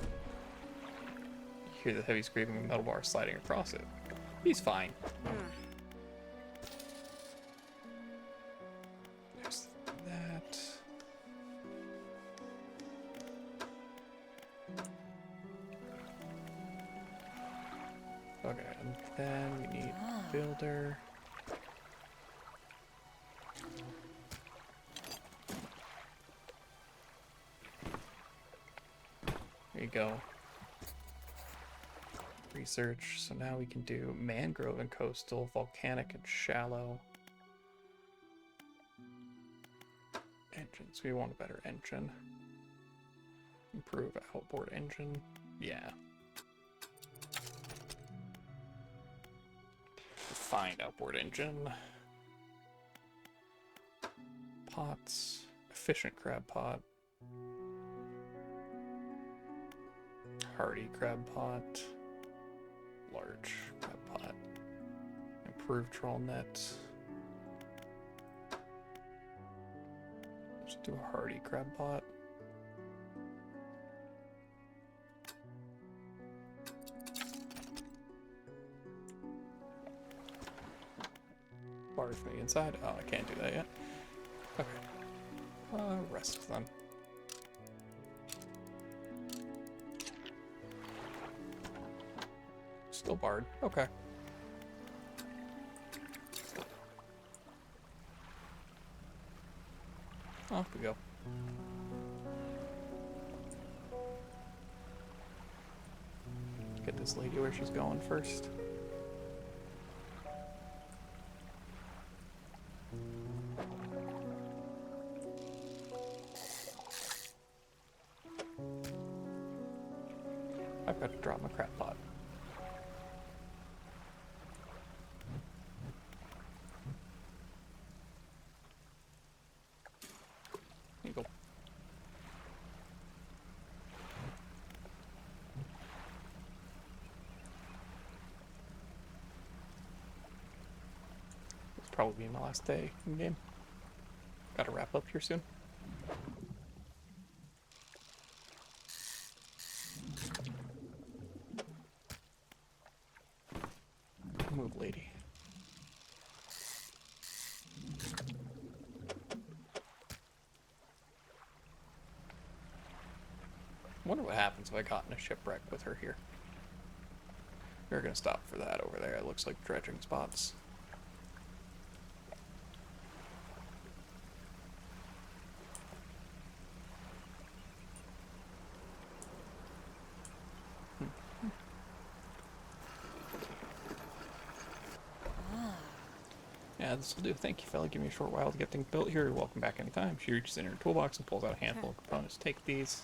You hear the heavy scraping of the metal bar sliding across it. He's fine. There's that. Okay, and then we need a builder. There you go. Research. So now we can do mangrove and coastal, volcanic and shallow. Engines. We want a better engine. Improve outboard engine. Yeah. Find outboard engine. Pots. Efficient crab pot. Hardy crab pot. Large crab pot. Improved trawl net. Let's do a hardy crab pot. Bars me inside. Oh, I can't do that yet. Okay. Rest then. Still barred. Okay. Off we go. Get this lady where she's going first. I've got to drop my crab pot. There you go. It's probably my last day in game. Gotta wrap up here soon. Move, lady. Wonder what happens if I got in a shipwreck with her here. We're gonna stop for that over there. It looks like dredging spots. Yeah, this will do. Thank you, fella. Give me a short while to get things built here. You're welcome back anytime. She reaches in her toolbox and pulls out a handful of components. Take these.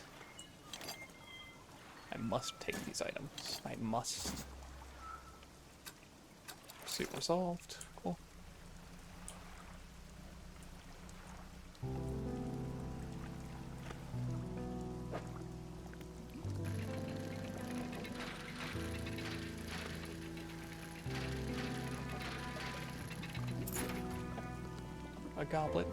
I must take these items. I must. Pursuit resolved. Cool. A goblet.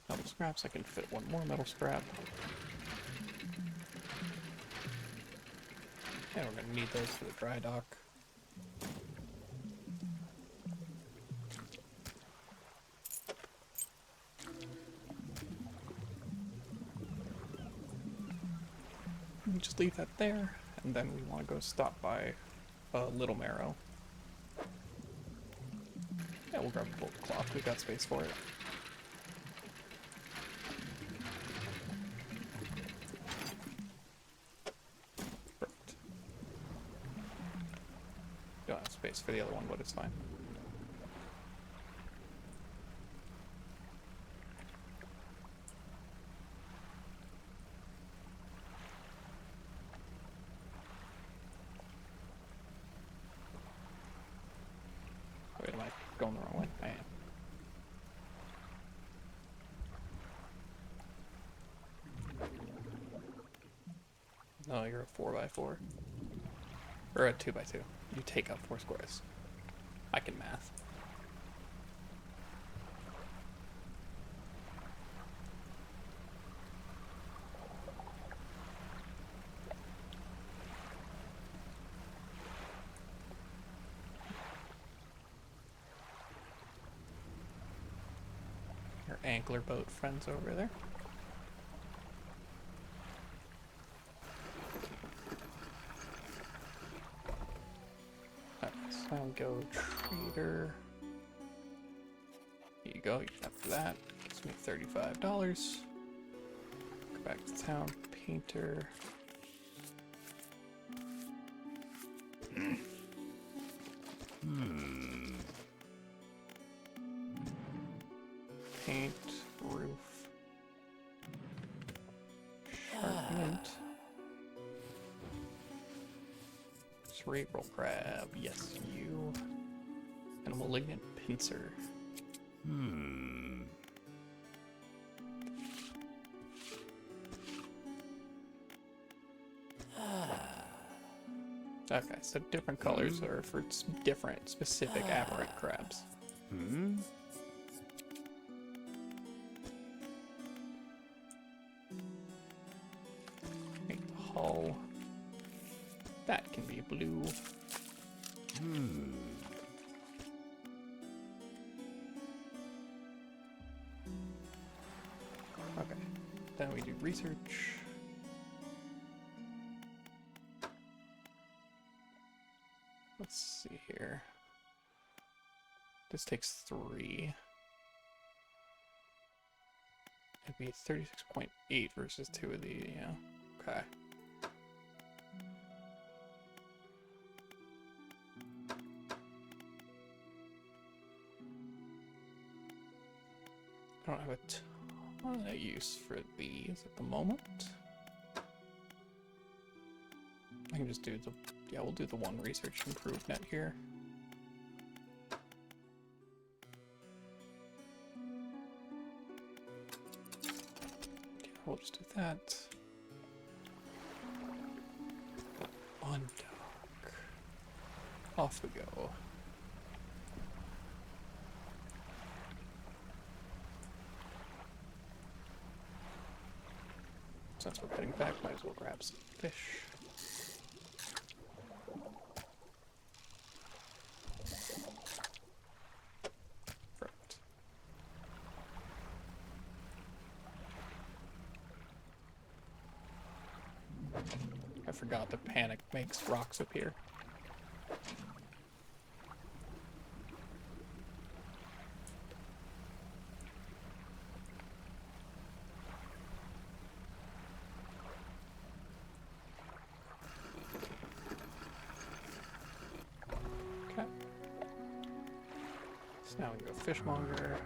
Metal scraps, I can fit one more metal scrap. Yeah, we're gonna need those for the dry dock. Just leave that there, and then we want to go stop by Little Marrow. Yeah, we'll grab a bolt cloth. We've got space for it. Perfect. Don't have space for the other one, but it's fine. Wait, am I going the wrong way? I am. No, you're a 4x4. Or a 2x2. You take up 4 squares. I can math. Your angler boat friends over there. So I'll go trader. Here you go, you can have that. Gives me $35. Go back to town, painter. Paint, roof. Sharpment. Cerebral crab, yes, you. And a malignant pincer. Okay, so different colors are for different specific aberrant crabs. Make the hull. That can be blue. Okay, then we do research. Let's see here. This takes 3. It'd be 36.8 versus 2 of the, yeah. Okay. I don't have a ton of use for these at the moment. I can just do the, yeah, we'll do the one research to improve net here. Yeah, we'll just do that. On dock. Off we go. Since we're heading back, might as well grab some fish. Perfect. I forgot that panic makes rocks appear. Okay. So now we go fishmonger.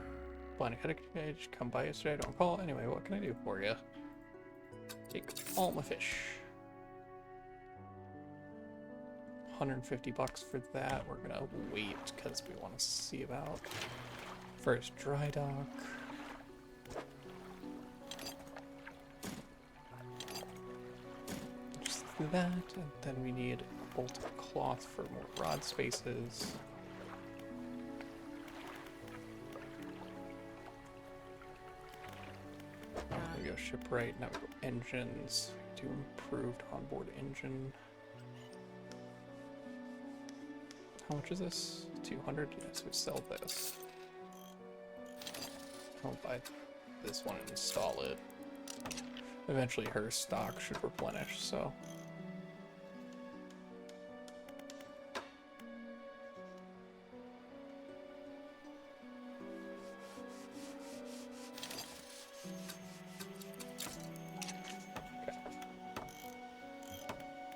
Blind Edge, come by yesterday, don't call. Anyway, what can I do for you? Take all my fish. 150 bucks for that. We're gonna wait because we want to see about first dry dock. Just that, and then we need a bolt of cloth for more rod spaces. We go shipwright, now we go engines. Do improved onboard engine. How much is this? 200? Yes, we sell this. I'll buy this one and install it. Eventually her stock should replenish, so. Okay.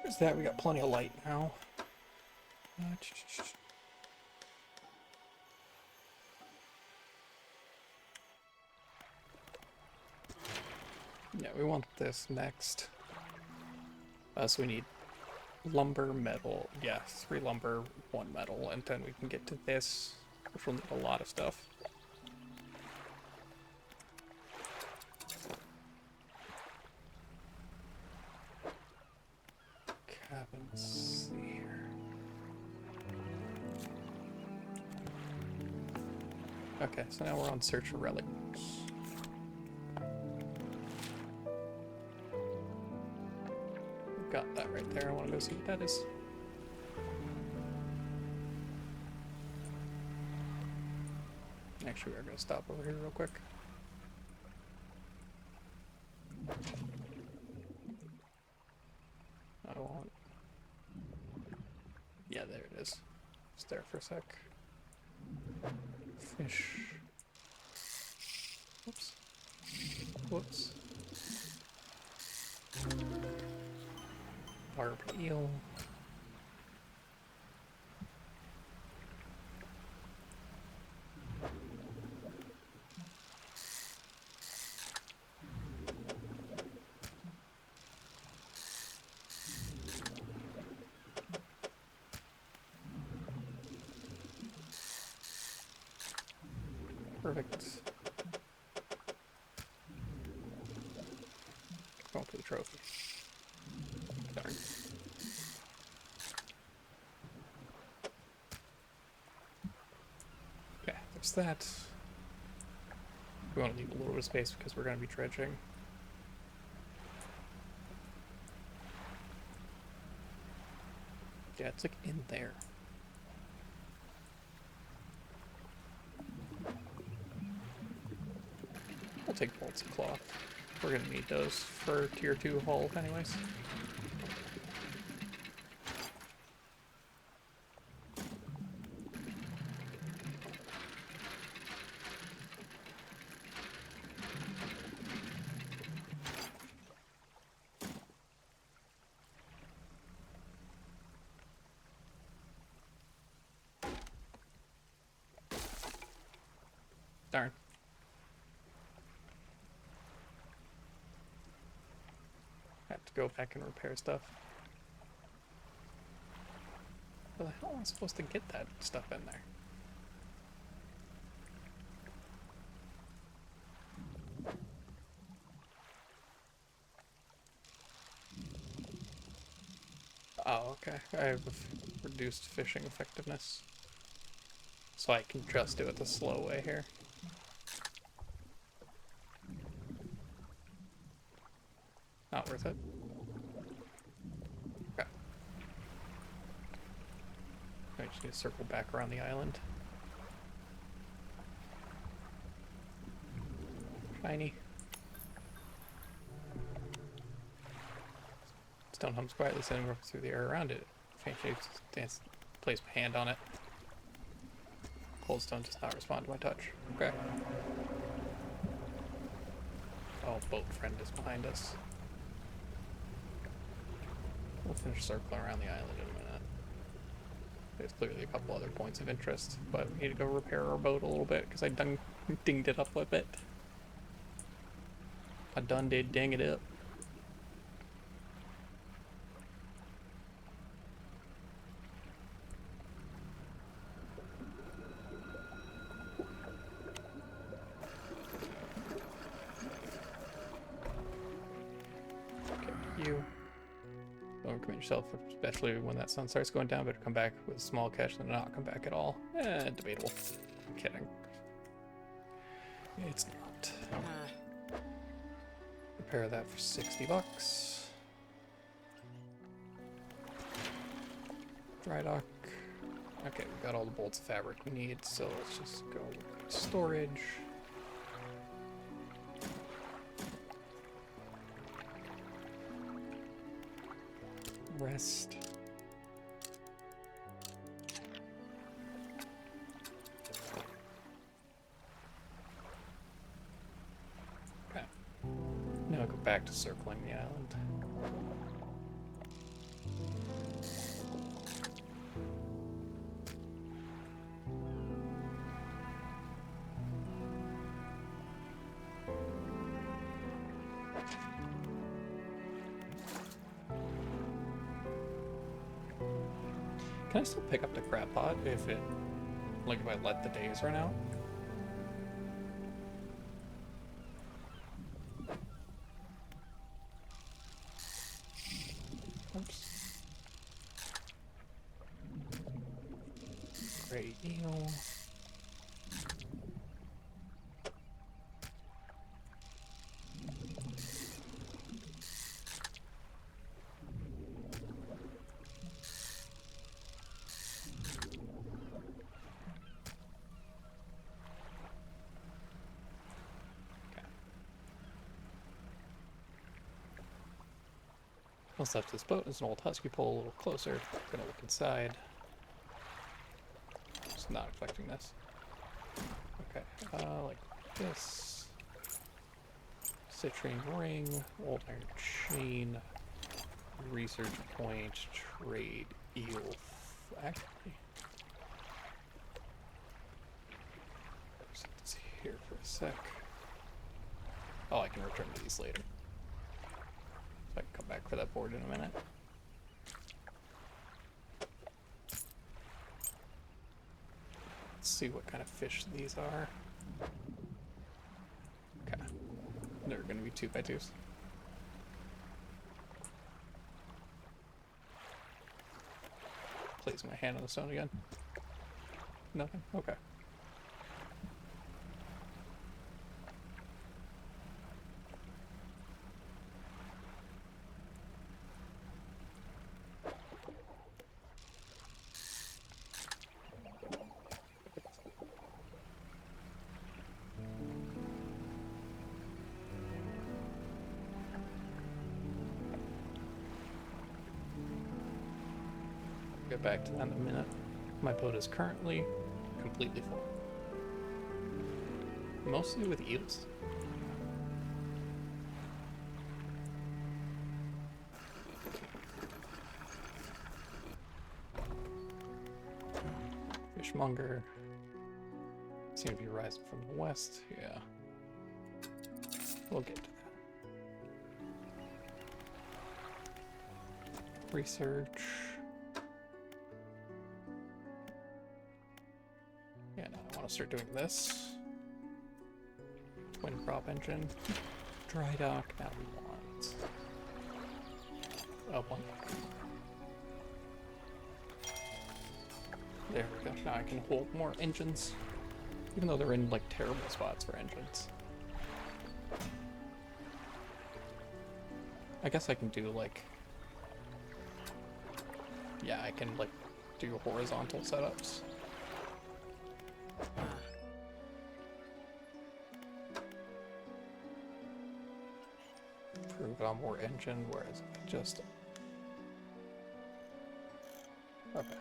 There's that, we got plenty of light now. Yeah, we want this next. So we need lumber, metal. Yeah, 3 lumber, 1 metal, and then we can get to this, which will need a lot of stuff. Cabins. See here. Okay, so now we're on search for relics. Got that right there. I want to go see what that is. Actually, we're going to stop over here real quick. I want... Yeah, there it is. Just there for a sec. Fish. Whoops. Whoops. Barbed eel. Perfect. Going for the trophy. Darn. Okay, there's that. We want to leave a little bit of space because we're going to be dredging. Yeah, it's like in there. We'll take bolts of cloth. We're going to need those for tier 2 hull anyways. Darn. I have to go back and repair stuff. Where the hell am I supposed to get that stuff in there? Oh, okay. I have reduced fishing effectiveness. So I can just do it the slow way here. Not worth it. Okay. I just need to circle back around the island. Shiny. Stone hums quietly, sending rough through the air around it. Faint shapes dance. Place my hand on it. Cold stone does not respond to my touch. Okay. Oh, boat friend is behind us. We'll finish circling around the island in a minute. There's clearly a couple other points of interest, but we need to go repair our boat a little bit because I dinged it up a bit. I done did ding it up. You. Don't commit yourself, especially when that sun starts going down. Better come back with a small catch than not come back at all. Debatable. I'm kidding. It's not. Repair that for $60. Dry dock. Okay, we got all the bolts of fabric we need, so let's just go storage. Rest. Okay. Now I'll go back to circling the island. Can I still pick up the crab pot if it, like if I let the days run out? Oops. Great eel. What's left of this boat is an old husky pole. A little closer. Gonna look inside. Just not expecting this. Okay, like this. Citrine ring, old iron chain, research point, trade eel. Actually, it's here for a sec. Oh, I can return to these later. I can come back for that board in a minute. Let's see what kind of fish these are. Okay. They're going to be 2x2s. Placing my hand on the stone again. Nothing? Okay. Get back to that in a minute. My boat is currently completely full. Mostly with eels. Fishmonger. Seem to be rising from the west. Yeah. We'll get to that. Research. Yeah, now I want to start doing this. Twin prop engine. Dry dock. Now we want up one. There we go. Now I can hold more engines. Even though they're in like terrible spots for engines. I guess I can do like... Yeah, I can like do horizontal setups. Prove on more engine, whereas if I just Okay.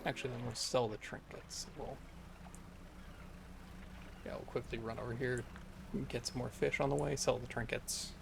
Actually, then we'll sell the trinkets. We'll quickly run over here, get some more fish on the way, sell the trinkets.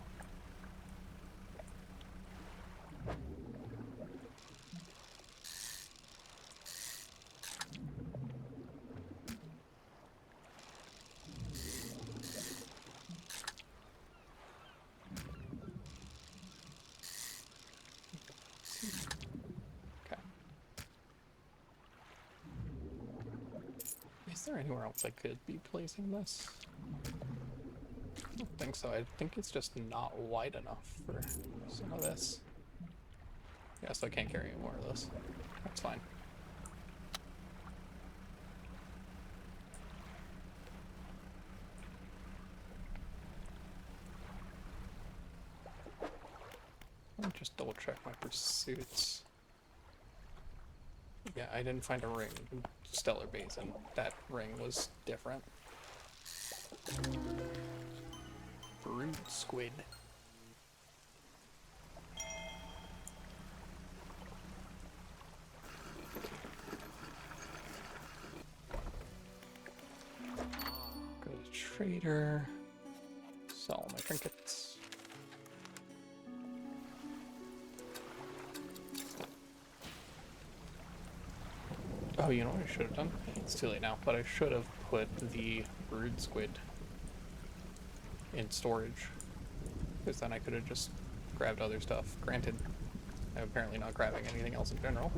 Is there anywhere else I could be placing this? I don't think so. I think it's just not wide enough for some of this. Yeah, so I can't carry any more of this. That's fine. Let me just double check my pursuits. Yeah, I didn't find a ring in Stellar Basin. That ring was different. Brood squid. Go to trader. Sell my trinkets. Oh, you know what I should have done? It's too late now, but I should have put the brood squid in storage. Because then I could have just grabbed other stuff. Granted, I'm apparently not grabbing anything else in general.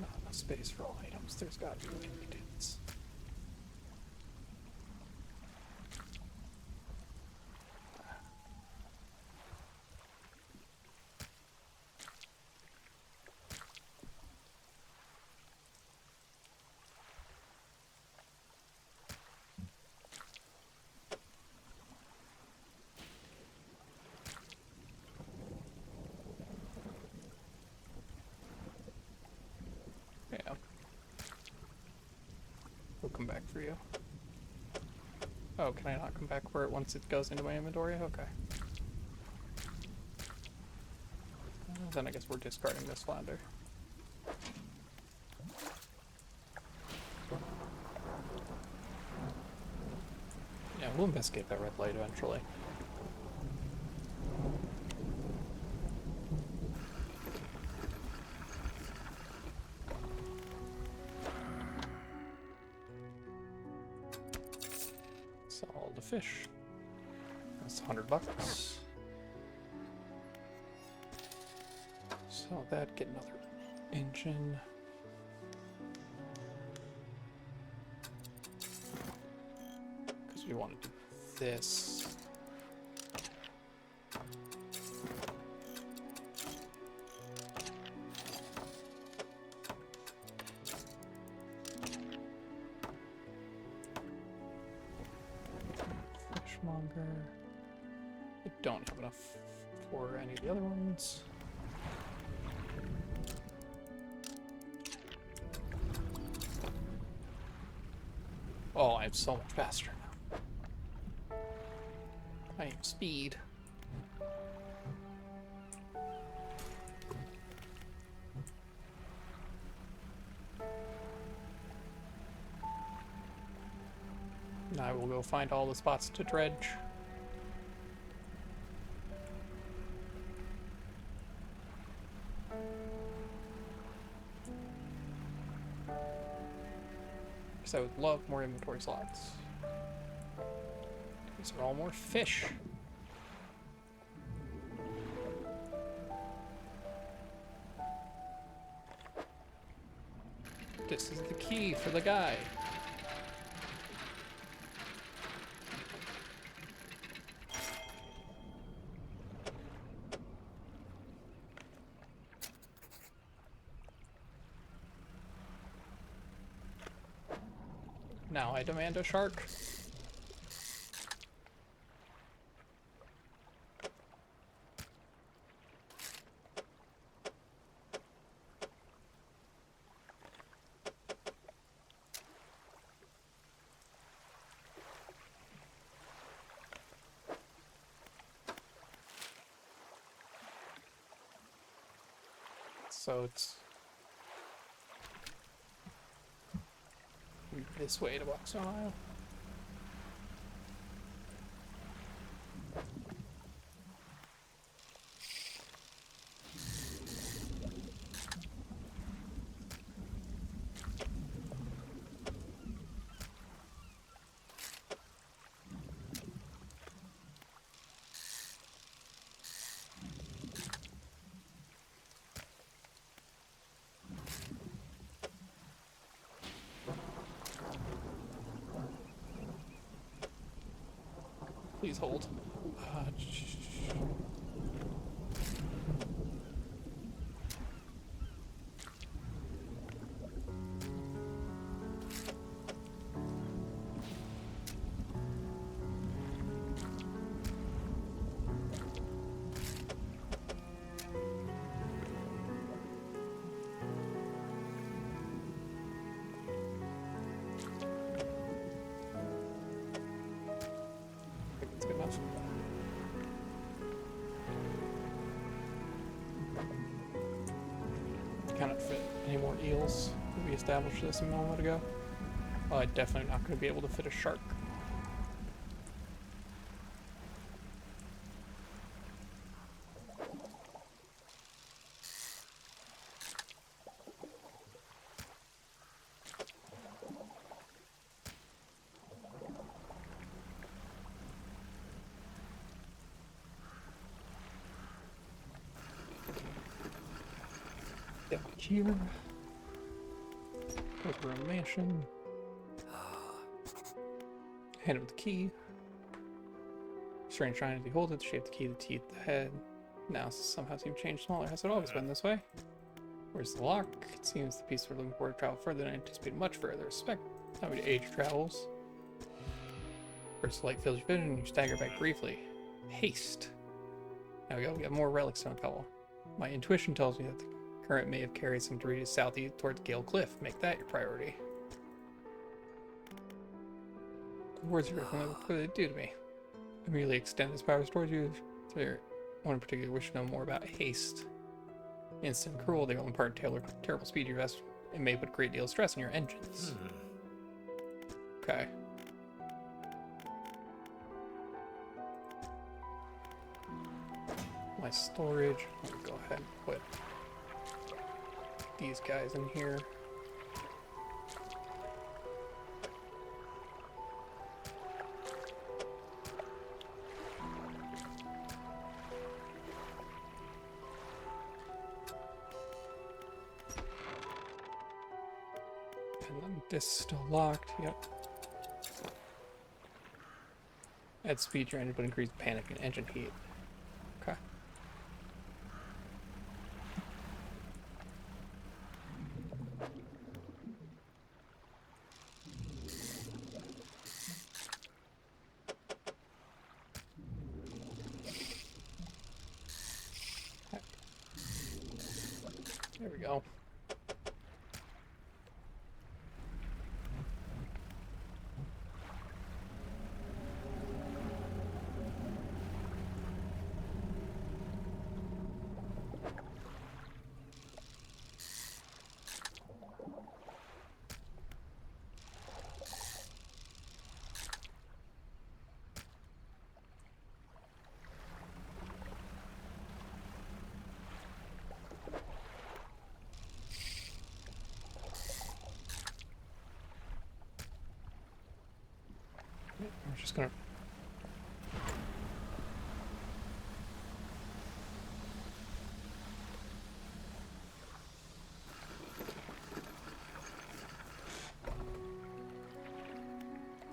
Not enough space for all items. There's gotta be ingredients. Yeah. We'll come back for you. Oh, can I not come back for it once it goes into my inventory? Okay. Then I guess we're discarding this flounder. Yeah, we'll investigate that red light eventually. Sell all the fish. That's $100. Sell that, get another engine. Because we want to do this. Fishmonger. I don't have enough for any of the other ones. Oh, I'm so much faster now. I am speed. Now I will go find all the spots to dredge. Because I would love more inventory slots. These are all more fish. This is the key for the guy. Now I demand a shark. so it's this way to Blackstone Isle. Please hold. I think that's good enough. Cannot fit any more eels. We established this a moment ago. Definitely not going to be able to fit a shark. Down here. Over a mansion. Hand him the key. Strange trying to hold it, the shape of the key, the teeth, the head. Now somehow seems changed smaller. Has it always been this way? Where's the lock? It seems the piece we're looking for to travel further than I anticipated, much further. Respect how many age travels. First light fills your vision and you stagger back briefly. Haste. Now we go, we got more relics to uncover. My intuition tells me that the current may have carried some debris southeast towards Gale Cliff. Make that your priority. The words you recommend, what do they do to me? Immediately extend his powers towards you. Is there one in particular wish to know more about haste? Instant and cruel, they will impart terrible speed to your vest and may put a great deal of stress on your engines. Okay. My storage. Let me go ahead and put these guys in here. And then this is still locked. Yep. Add speed to your engine, but increase panic and engine heat. Okay. There we go. We're just gonna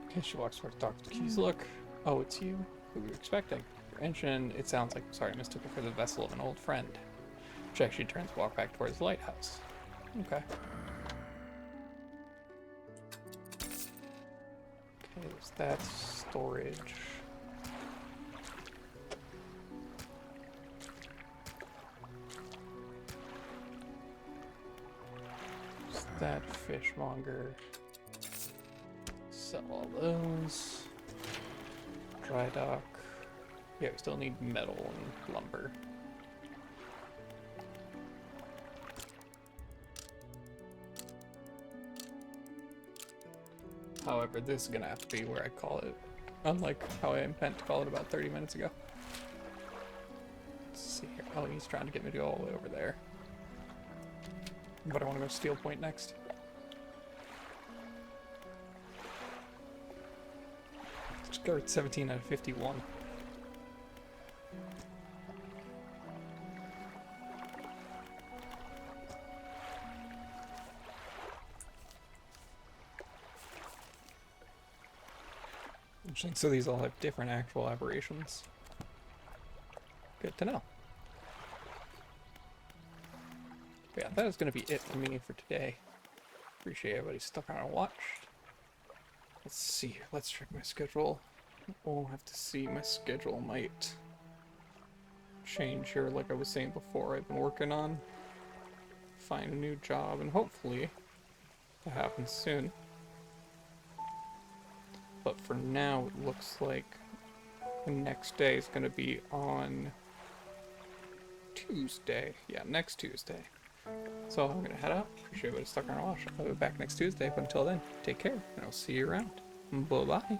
okay, she walks towards Dr. Keys. Look. Oh, it's you. Who were you expecting? Your engine, it sounds like, sorry, I mistook it for the vessel of an old friend. Check, she turns to walk back towards the lighthouse. Okay. Okay, there's that storage. There's that fishmonger. Sell all those. Dry dock. Yeah, we still need metal and lumber. However, this is gonna have to be where I call it, unlike how I meant to call it about 30 minutes ago. Let's see here. Oh, he's trying to get me to go all the way over there. But I want to go Steel Point next. Start 17 out of 51. Interesting. So these all have different actual aberrations. Good to know. But yeah, that is going to be it for me for today. Appreciate everybody stuck around and watched. Let's see here. Let's check my schedule. We'll have to see. My schedule might change here, like I was saying before. I've been working on find a new job, and hopefully that happens soon. But for now, it looks like the next day is going to be on Tuesday. Yeah, next Tuesday. So I'm going to head out. Appreciate everybody stuck around and watch. I'll be back next Tuesday, but until then, take care, and I'll see you around. Bye-bye.